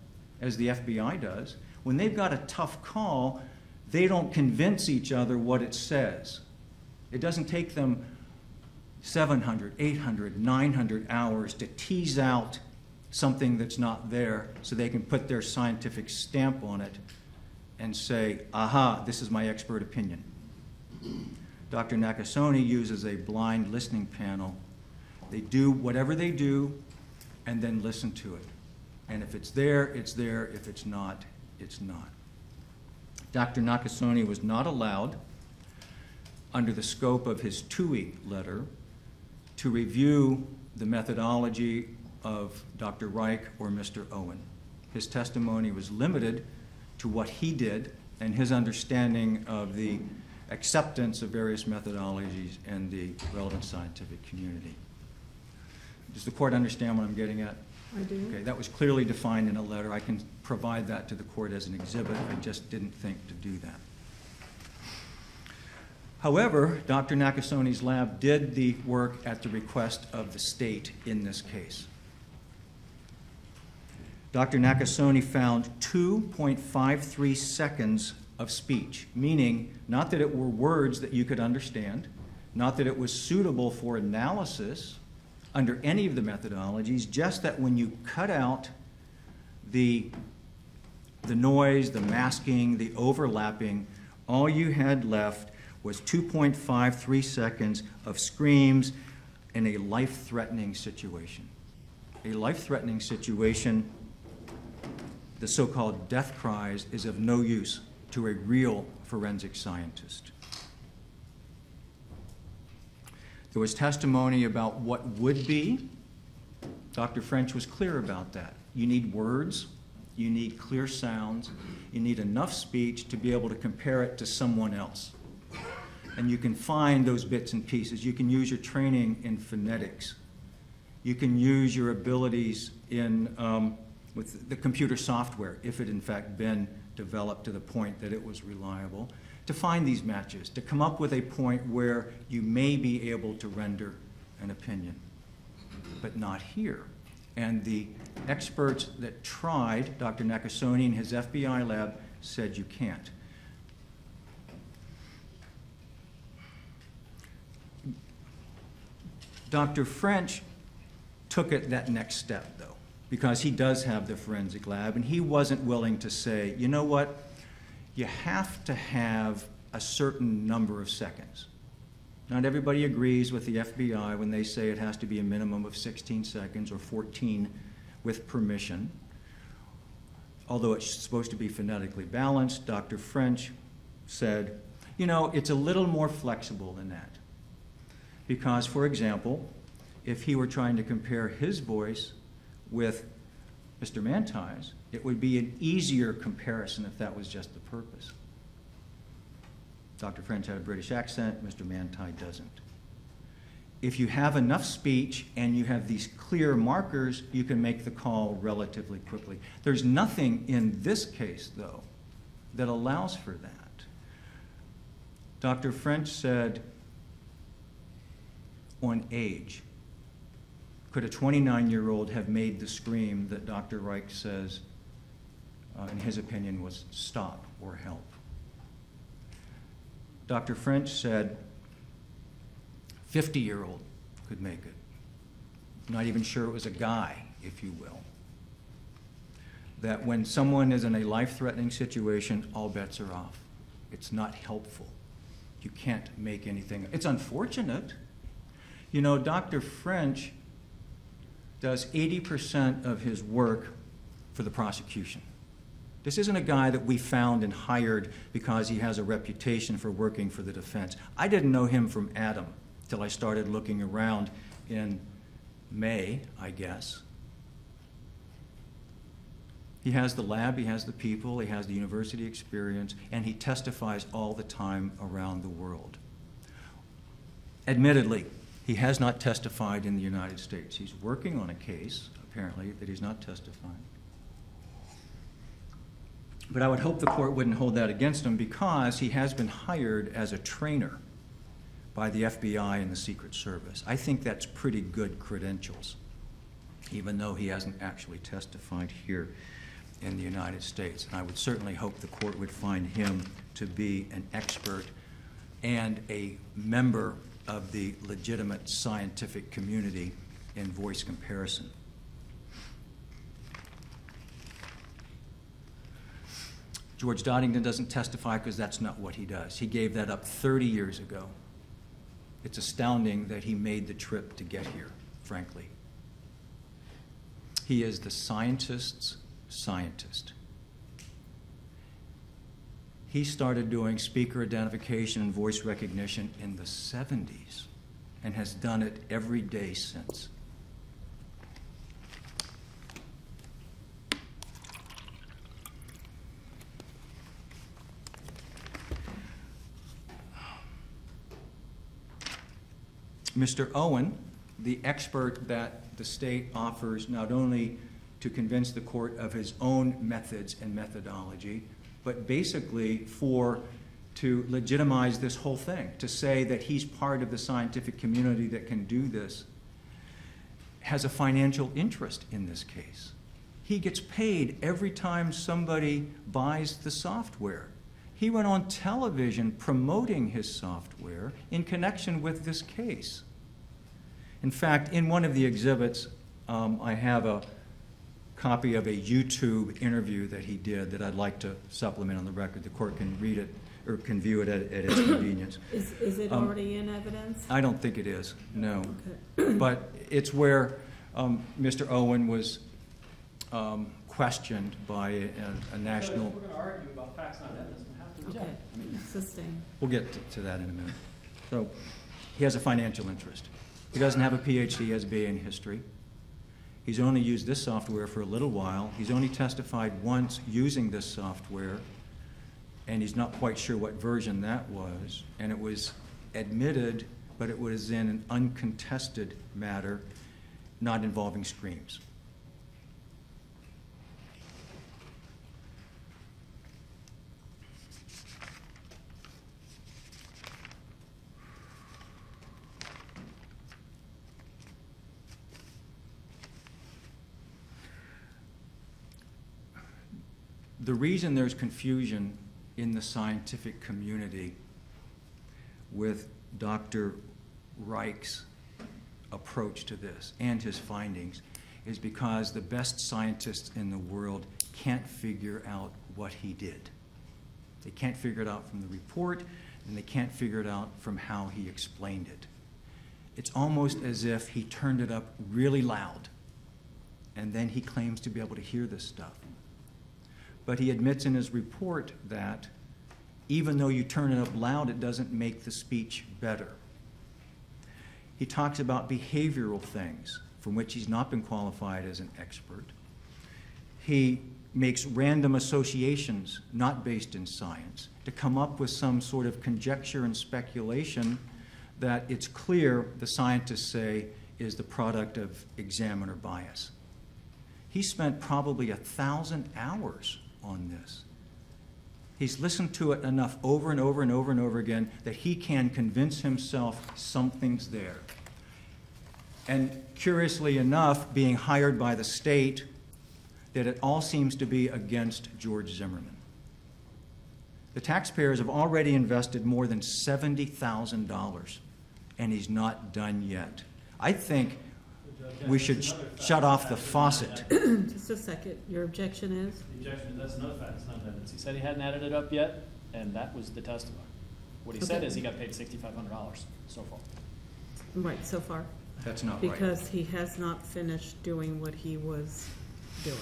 as the FBI does. When they've got a tough call, they don't convince each other what it says. It doesn't take them 700, 800, 900 hours to tease out something that's not there so they can put their scientific stamp on it and say, aha, this is my expert opinion. Dr. Nakasone uses a blind listening panel. They do whatever they do and then listen to it. And if it's there, it's there. If it's not, it's not. Dr. Nakasone was not allowed, under the scope of his TUI letter, to review the methodology of Dr. Reich or Mr. Owen. His testimony was limited to what he did and his understanding of the acceptance of various methodologies in the relevant scientific community. Does the court understand what I'm getting at? I do. Okay, that was clearly defined in a letter. I can provide that to the court as an exhibit. I just didn't think to do that. However, Dr. Nakasone's lab did the work at the request of the state in this case. Dr. Nakasone found 2.53 seconds of speech, meaning not that it were words that you could understand, not that it was suitable for analysis under any of the methodologies, just that when you cut out the noise, the masking, the overlapping, all you had left was 2.53 seconds of screams in a life-threatening situation. A life-threatening situation the so-called death cries, is of no use to a real forensic scientist. There was testimony about what would be. Dr. French was clear about that. You need words, you need clear sounds, you need enough speech to be able to compare it to someone else. And you can find those bits and pieces. You can use your training in phonetics. You can use your abilities in, with the computer software, if it in fact been developed to the point that it was reliable, to find these matches, to come up with a point where you may be able to render an opinion, but not here. And the experts that tried, Dr. Nakasone in his FBI lab, said you can't. Dr. French took it that next step, though, because he does have the forensic lab, and he wasn't willing to say, you know what, you have to have a certain number of seconds. Not everybody agrees with the FBI when they say it has to be a minimum of 16 seconds or 14 with permission. Although it's supposed to be phonetically balanced, Dr. French said, you know, it's a little more flexible than that. Because, for example, if he were trying to compare his voice with Mr. Mantai's, it would be an easier comparison if that was just the purpose. Dr. French had a British accent, Mr. Mantai doesn't. If you have enough speech and you have these clear markers, you can make the call relatively quickly. There's nothing in this case, though, that allows for that. Dr. French said, on age, could a 29-year-old have made the scream that Dr. Reich says, in his opinion, was stop or help? Dr. French said 50-year-old could make it. Not even sure it was a guy, if you will. That when someone is in a life-threatening situation, all bets are off. It's not helpful. You can't make anything. It's unfortunate. You know, Dr. French does 80% of his work for the prosecution. This isn't a guy that we found and hired because he has a reputation for working for the defense. I didn't know him from Adam till I started looking around in May, I guess. He has the lab, he has the people, he has the university experience, and he testifies all the time around the world. Admittedly, he has not testified in the United States. He's working on a case, apparently, that he's not testifying. But I would hope the court wouldn't hold that against him because he has been hired as a trainer by the FBI and the Secret Service. I think that's pretty good credentials, even though he hasn't actually testified here in the United States. And I would certainly hope the court would find him to be an expert and a member of the legitimate scientific community in voice comparison. George Doddington doesn't testify because that's not what he does. He gave that up 30 years ago. It's astounding that he made the trip to get here, frankly. He is the scientist's scientist. He started doing speaker identification and voice recognition in the 70s and has done it every day since. Mr. Owen, the expert that the state offers not only to convince the court of his own methods and methodology, but basically to legitimize this whole thing, to say that he's part of the scientific community that can do this, has a financial interest in this case. He gets paid every time somebody buys the software. He went on television promoting his software in connection with this case. In fact, in one of the exhibits, I have a copy of a YouTube interview that he did that I'd like to supplement on the record. The court can read it or can view it at its convenience. Is it already in evidence? I don't think it is, no. Okay. But it's where Mr. Owen was questioned by a national. We're going to argue about facts, not evidence, and have to Okay, reject. I mean, sustain. We'll get to that in a minute. So he has a financial interest. He doesn't have a PhD, he has a BA in history. He's only used this software for a little while. He's only testified once using this software, and he's not quite sure what version that was. And it was admitted, but it was in an uncontested matter, not involving screams. The reason there's confusion in the scientific community with Dr. Reich's approach to this and his findings is because the best scientists in the world can't figure out what he did. They can't figure it out from the report, and they can't figure it out from how he explained it. It's almost as if he turned it up really loud, and then he claims to be able to hear this stuff. But he admits in his report that even though you turn it up loud, it doesn't make the speech better. He talks about behavioral things from which he's not been qualified as an expert. He makes random associations not based in science to come up with some sort of conjecture and speculation that it's clear the scientists say is the product of examiner bias. He spent probably 1,000 hours on this. He's listened to it enough over and over and over and over again that he can convince himself something's there. And curiously enough, being hired by the state, that it all seems to be against George Zimmerman. The taxpayers have already invested more than $70,000, and he's not done yet. I think we should shut off the faucet. Just a second, your objection is? The objection, that's another fact, it's not evidence. He said he hadn't added it up yet, and that was the testimony. What he said Okay. is he got paid $6,500 so far. Right, so far. That's not right. Because he has not finished doing what he was doing.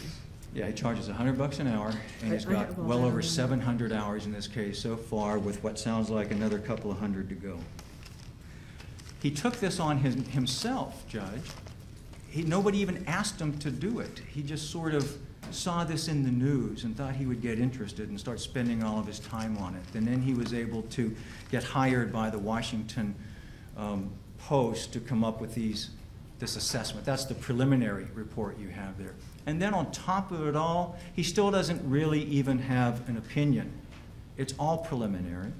Yeah, he charges $100 an hour, and he's I got have all well that over on there. 700 hours in this case so far, with what sounds like another couple of hundred to go. He took this on himself, Judge. Nobody even asked him to do it. He just sort of saw this in the news and thought he would get interested and start spending all of his time on it. And then he was able to get hired by the Washington Post to come up with this assessment. That's the preliminary report you have there. And then on top of it all, he still doesn't really even have an opinion. It's all preliminary.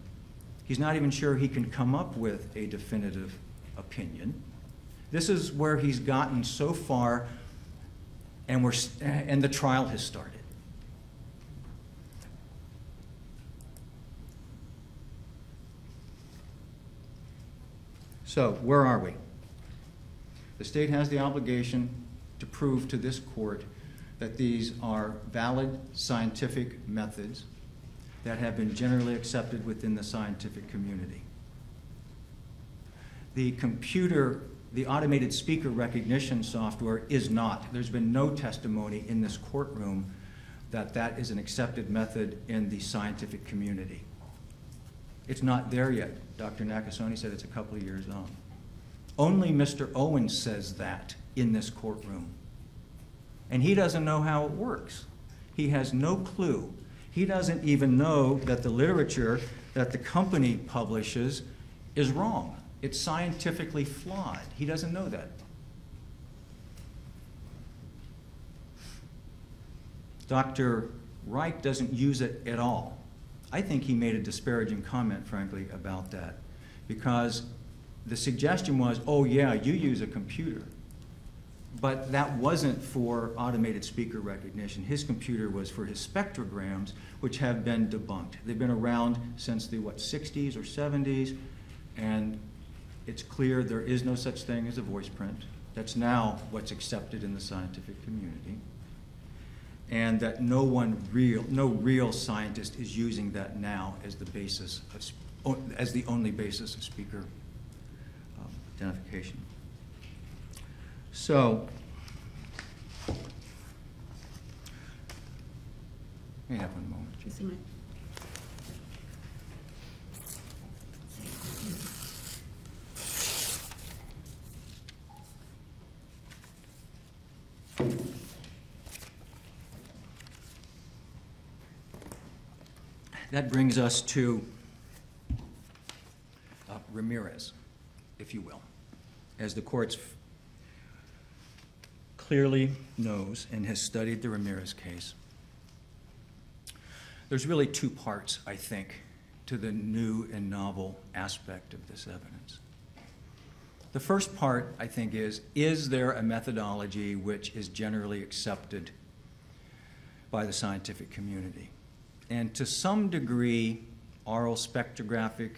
He's not even sure he can come up with a definitive opinion. This is where he's gotten so far, and the trial has started. So, where are we? The state has the obligation to prove to this court that these are valid scientific methods that have been generally accepted within the scientific community. The automated speaker recognition software is not. There's been no testimony in this courtroom that that is an accepted method in the scientific community. It's not there yet. Dr. Nakasone said it's a couple of years on. Only Mr. Owens says that in this courtroom. And he doesn't know how it works. He has no clue. He doesn't even know that the literature that the company publishes is wrong. It's scientifically flawed. He doesn't know that. Dr. Reich doesn't use it at all. I think he made a disparaging comment, frankly, about that, because the suggestion was, oh yeah, you use a computer. But that wasn't for automated speaker recognition. His computer was for his spectrograms, which have been debunked. They've been around since the, 60s or 70s, and it's clear there is no such thing as a voice print. That's now what's accepted in the scientific community. And that no real scientist is using that now as the basis of, as the only basis of speaker identification. So, You have one moment. Just a minute. That brings us to Ramirez, if you will. As the court clearly knows and has studied the Ramirez case, there's really two parts, I think, to the new and novel aspect of this evidence. The first part, I think, is there a methodology which is generally accepted by the scientific community? And to some degree, oral spectrographic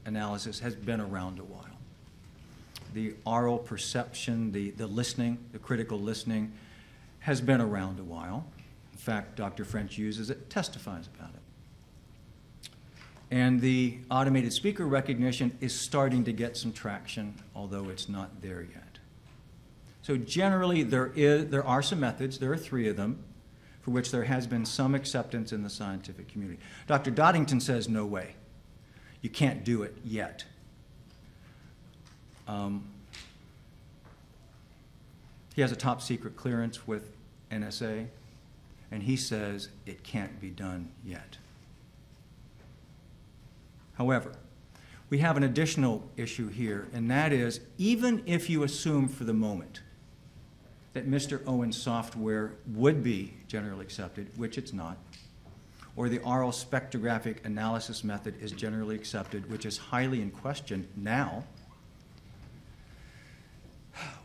analysis has been around a while. The oral perception, the listening, the critical listening, has been around a while. In fact, Dr. French uses it, testifies about it. And the automated speaker recognition is starting to get some traction, although it's not there yet. So generally, there are some methods, there are 3 of them, for which there has been some acceptance in the scientific community. Dr. Doddington says, no way. You can't do it yet. He has a top secret clearance with NSA, and he says it can't be done yet. However, we have an additional issue here, and that is, even if you assume for the moment that Mr. Owen's software would be generally accepted, which it's not, or the oral spectrographic analysis method is generally accepted, which is highly in question now,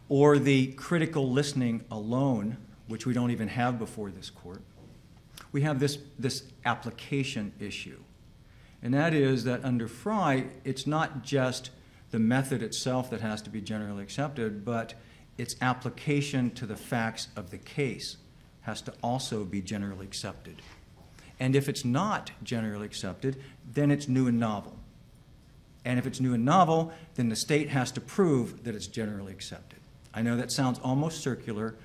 or the critical listening alone, which we don't even have before this court, we have this application issue. And that is that under Frye, it's not just the method itself that has to be generally accepted, but its application to the facts of the case has to also be generally accepted. And if it's not generally accepted, then it's new and novel. And if it's new and novel, then the state has to prove that it's generally accepted. I know that sounds almost circular,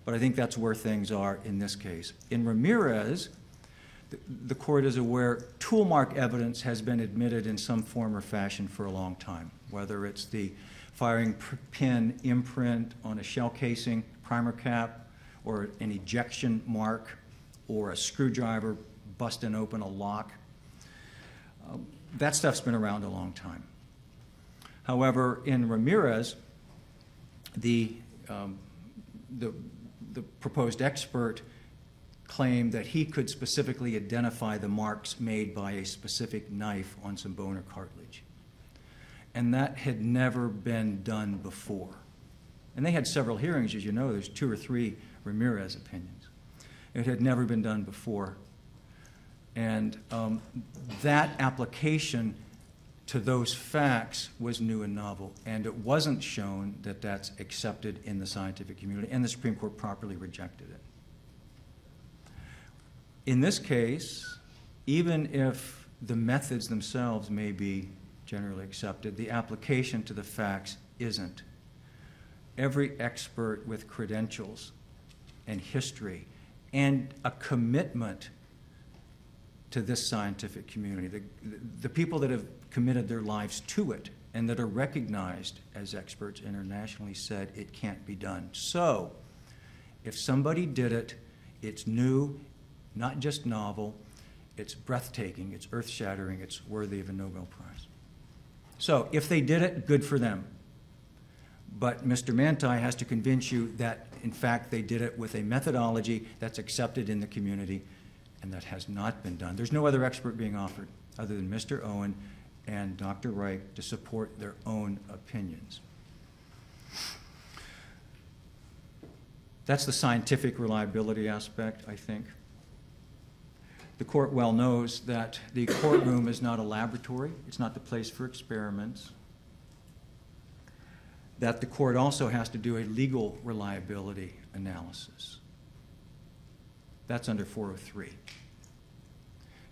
but I think that's where things are in this case. In Ramirez, the court is aware tool mark evidence has been admitted in some form or fashion for a long time, whether it's the firing pin imprint on a shell casing, primer cap, or an ejection mark, or a screwdriver busting open a lock. That stuff's been around a long time. However, in Ramirez, the proposed expert claimed that he could specifically identify the marks made by a specific knife on some bone or cartilage. And that had never been done before. And they had several hearings, as you know. There's 2 or 3 Ramirez opinions. It had never been done before. And that application to those facts was new and novel. And it wasn't shown that that's accepted in the scientific community, and the Supreme Court properly rejected it. In this case, even if the methods themselves may be generally accepted, the application to the facts isn't. Every expert with credentials and history and a commitment to this scientific community, the people that have committed their lives to it and that are recognized as experts internationally, said it can't be done. So if somebody did it, it's new, not just novel, it's breathtaking, it's earth-shattering, it's worthy of a Nobel Prize. So if they did it, good for them. But Mr. Manti has to convince you that, in fact, they did it with a methodology that's accepted in the community, and that has not been done. There's no other expert being offered other than Mr. Owen and Dr. Reich to support their own opinions. That's the scientific reliability aspect, I think. The court well knows that the courtroom is not a laboratory. It's not the place for experiments. That the court also has to do a legal reliability analysis. That's under 403.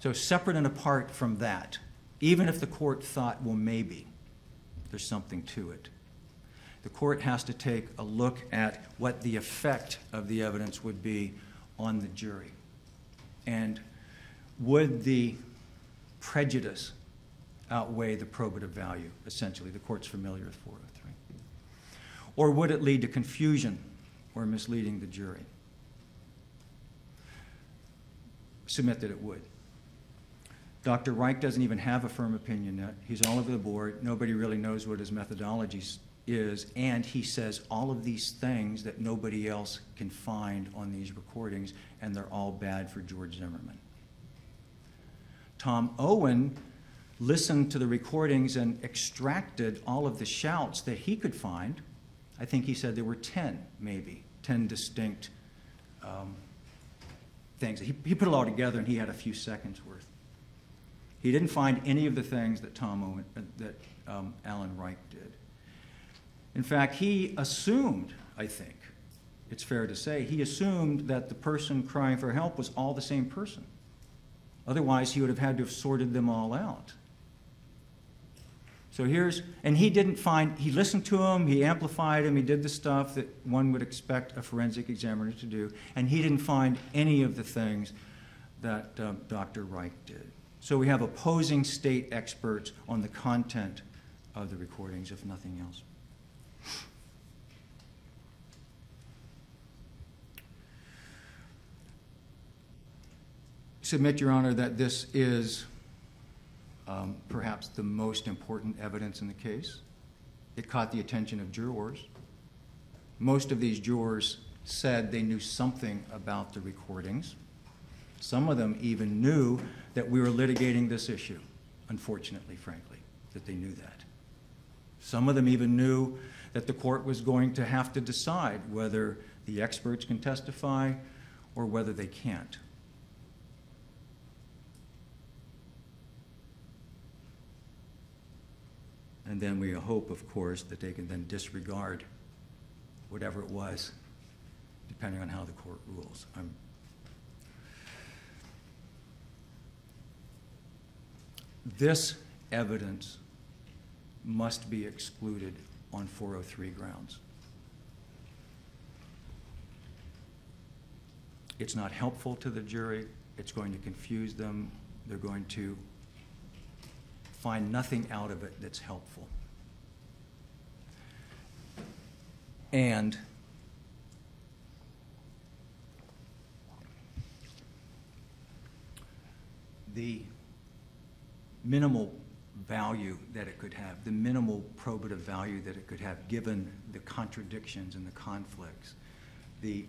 So separate and apart from that, even if the court thought, well, maybe there's something to it, the court has to take a look at what the effect of the evidence would be on the jury. And would the prejudice outweigh the probative value, essentially? The court's familiar with 403. Or would it lead to confusion or misleading the jury? Submit that it would. Dr. Reich doesn't even have a firm opinion yet. He's all over the board. Nobody really knows what his methodology is, and he says all of these things that nobody else can find on these recordings, and they're all bad for George Zimmerman. Tom Owen listened to the recordings and extracted all of the shouts that he could find. I think he said there were 10, maybe, 10 distinct things. He put it all together, and he had a few seconds worth. He didn't find any of the things that Alan Reich did. In fact, he assumed, I think, it's fair to say, he assumed that the person crying for help was all the same person. Otherwise, he would have had to have sorted them all out. So and he didn't find, he listened to him, he amplified him, he did the stuff that one would expect a forensic examiner to do, and he didn't find any of the things that Dr. Reich did. So we have opposing state experts on the content of the recordings, if nothing else. Submit, Your Honor, that this is perhaps the most important evidence in the case. It caught the attention of jurors. Most of these jurors said they knew something about the recordings. Some of them even knew that we were litigating this issue, unfortunately, frankly, that they knew that. Some of them even knew that the court was going to have to decide whether the experts can testify or whether they can't. And then we hope, of course, that they can then disregard whatever it was, depending on how the court rules. This evidence must be excluded on 403 grounds. It's not helpful to the jury. It's going to confuse them. They're going to find nothing out of it that's helpful. And the minimal value that it could have, the minimal probative value that it could have, given the contradictions and the conflicts, the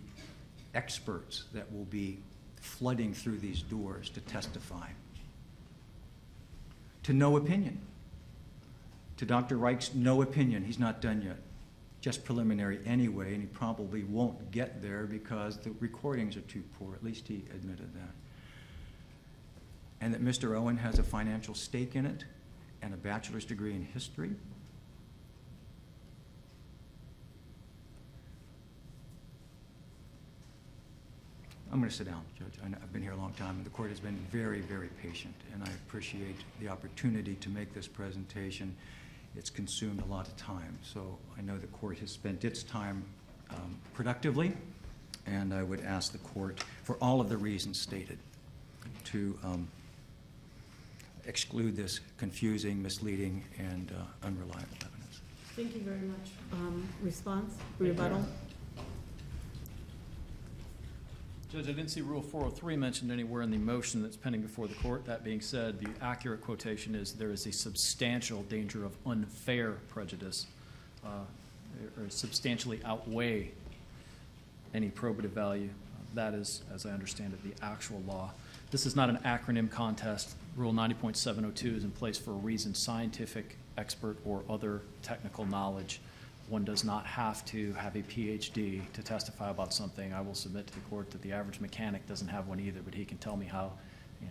experts that will be flooding through these doors to testify, to no opinion, to Dr. Reich's no opinion. He's not done yet, just preliminary anyway, and he probably won't get there because the recordings are too poor. At least he admitted that. And that Mr. Owen has a financial stake in it and a bachelor's degree in history. I'm going to sit down, Judge. I've been here a long time, and the court has been very, very patient, and I appreciate the opportunity to make this presentation. It's consumed a lot of time, so I know the court has spent its time productively, and I would ask the court, for all of the reasons stated, to exclude this confusing, misleading, and unreliable evidence. Thank you very much. Response? Rebuttal? Judge, I didn't see Rule 403 mentioned anywhere in the motion that's pending before the court. That being said, the accurate quotation is there is a substantial danger of unfair prejudice or substantially outweigh any probative value. That is, as I understand it, the actual law. This is not an acronym contest. Rule 90.702 is in place for a reason: scientific, expert, or other technical knowledge. One does not have to have a PhD to testify about something. I will submit to the court that the average mechanic doesn't have one either, but he can tell me how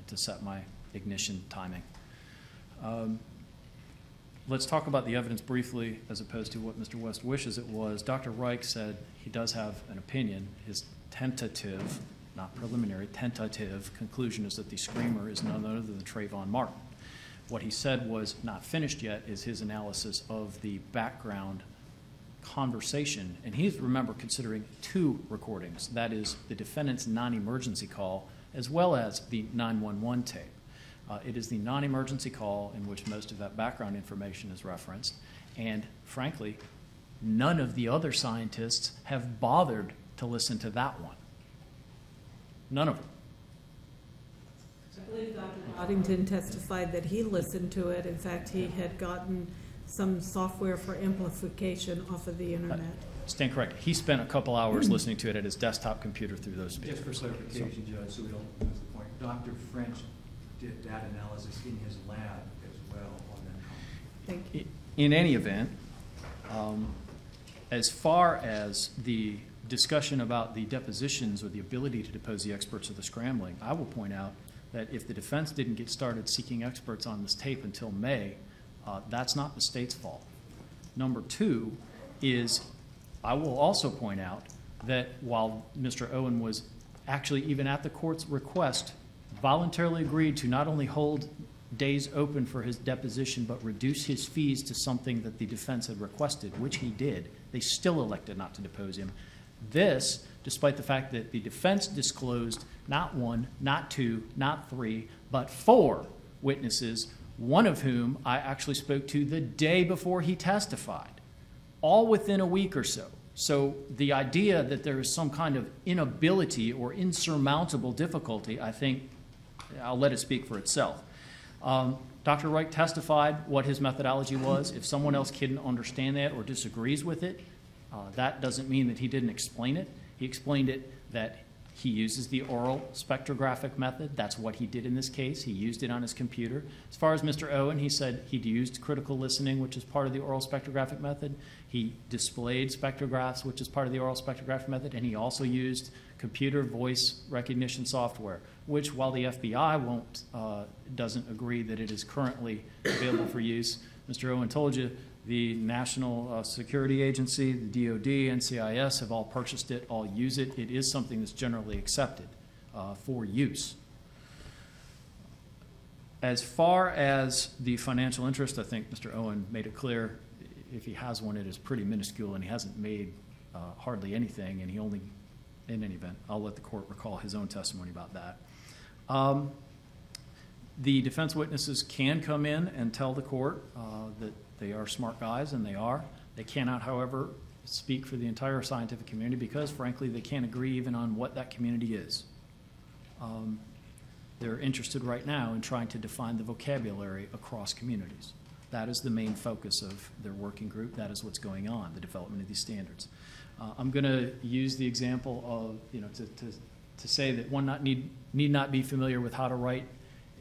to set my ignition timing. Let's talk about the evidence briefly as opposed to what Mr. West wishes it was. Dr. Reich said he does have an opinion. His tentative, not preliminary, tentative conclusion is that the screamer is none other than Trayvon Martin. What he said was not finished yet is his analysis of the background conversation, and he's, remember, considering two recordings. That is the defendant's non-emergency call as well as the 911 tape. It is the non-emergency call in which most of that background information is referenced, and frankly, none of the other scientists have bothered to listen to that one. None of them. I believe Dr. Boddington testified that he listened to it. In fact, he had gotten some software for amplification off of the internet. Stand corrected. He spent a couple hours listening to it at his desktop computer through those speakers. Just for clarification, Judge, so we don't lose the point, Dr. French did that analysis in his lab as well on that comment. Thank you. In any event, as far as the discussion about the depositions or the ability to depose the experts of the scrambling, I will point out that if the defense didn't get started seeking experts on this tape until May, that's not the state's fault. Number two is, I will also point out that while Mr. Owen was actually, even at the court's request, voluntarily agreed to not only hold days open for his deposition, but reduce his fees to something that the defense had requested, which he did, they still elected not to depose him. This, despite the fact that the defense disclosed not one, not two, not three, but 4 witnesses, one of whom I actually spoke to the day before he testified, all within a week or so. So the idea that there is some kind of inability or insurmountable difficulty, I think, I'll let it speak for itself. Dr. Wright testified what his methodology was. If someone else couldn't understand that or disagrees with it, that doesn't mean that he didn't explain it. He explained it that he uses the oral spectrographic method. That's what he did in this case. He used it on his computer. As far as Mr. Owen, he said he'd used critical listening, which is part of the oral spectrographic method. He displayed spectrographs, which is part of the oral spectrographic method, and he also used computer voice recognition software, which, while the FBI doesn't agree that it is currently available for use, Mr. Owen told you the National Security Agency, the DOD, NCIS have all purchased it, all use it. It is something that's generally accepted for use. As far as the financial interest, I think Mr. Owen made it clear, if he has one, it is pretty minuscule, and he hasn't made hardly anything, and he only, in any event, I'll let the court recall his own testimony about that. The defense witnesses can come in and tell the court that they are smart guys, and they are. They cannot, however, speak for the entire scientific community because, frankly, they can't agree even on what that community is. They're interested right now in trying to define the vocabulary across communities. That is the main focus of their working group. That is what's going on, the development of these standards. I'm going to use the example of, to say that one need not be familiar with how to write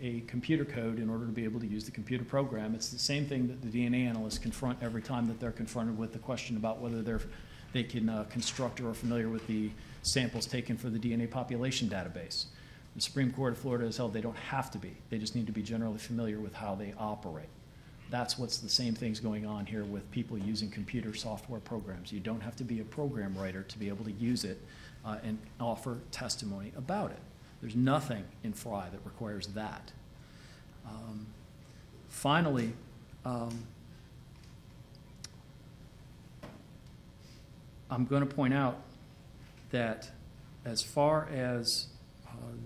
a computer code in order to be able to use the computer program. It's the same thing that the DNA analysts confront every time that they're confronted with the question about whether they can construct or are familiar with the samples taken for the DNA population database. The Supreme Court of Florida has held they don't have to be. They just need to be generally familiar with how they operate. That's what's the same things going on here with people using computer software programs. You don't have to be a program writer to be able to use it and offer testimony about it. There's nothing in Frye that requires that. Finally, I'm going to point out that as far as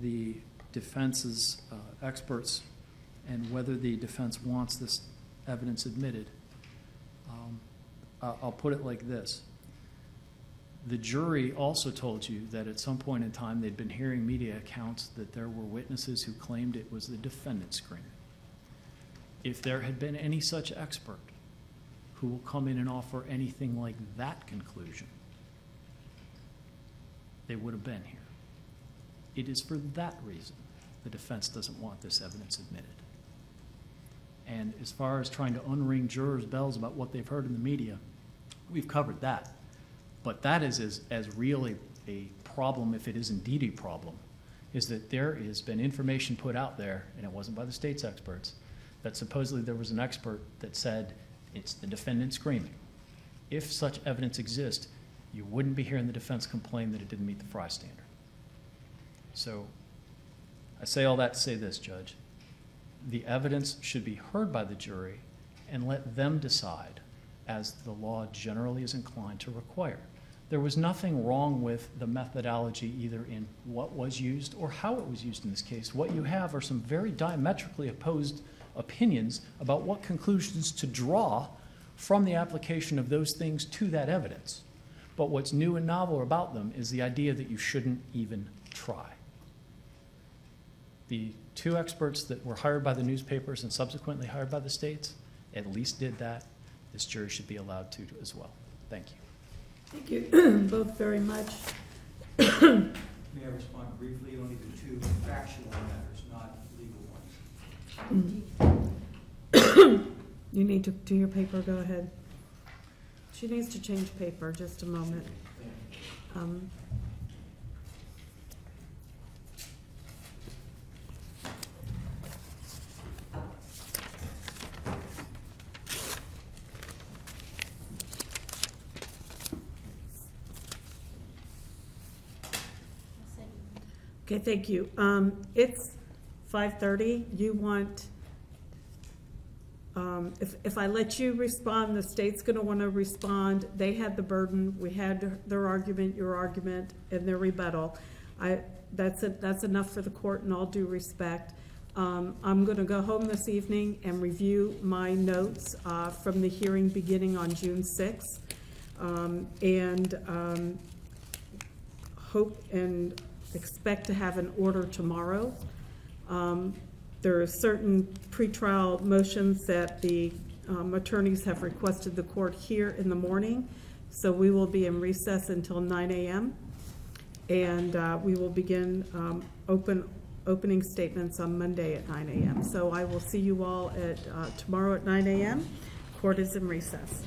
the defense's experts and whether the defense wants this evidence admitted, I'll put it like this. The jury also told you that at some point in time they'd been hearing media accounts that there were witnesses who claimed it was the defendant screaming. If there had been any such expert who will come in and offer anything like that conclusion, they would have been here. It is for that reason the defense doesn't want this evidence admitted. And as far as trying to unring jurors' bells about what they've heard in the media, we've covered that. But that is as really a problem, if it is indeed a problem, is that there has been information put out there, and it wasn't by the state's experts, that supposedly there was an expert that said it's the defendant screaming. If such evidence exists, you wouldn't be hearing the defense complain that it didn't meet the Frye standard. So I say all that to say this, Judge. The evidence should be heard by the jury and let them decide, as the law generally is inclined to require. There was nothing wrong with the methodology either in what was used or how it was used in this case. What you have are some very diametrically opposed opinions about what conclusions to draw from the application of those things to that evidence. But what's new and novel about them is the idea that you shouldn't even try. The two experts that were hired by the newspapers and subsequently hired by the states at least did that. This jury should be allowed to as well. Thank you. Thank you both very much. May I respond briefly only to two factual matters, not legal ones? You need to do your paper, go ahead. She needs to change paper, just a moment. Okay, thank you. It's 5:30. You want, if I let you respond, the state's going to want to respond. They had the burden. We had their argument, your argument, and their rebuttal. That's enough for the court in all due respect. I'm going to go home this evening and review my notes from the hearing beginning on June 6th, and hope and expect to have an order tomorrow. There are certain pretrial motions that the attorneys have requested the court hear in the morning, so we will be in recess until 9 a.m. and we will begin opening statements on Monday at 9 a.m. So I will see you all at tomorrow at 9 a.m. Court is in recess.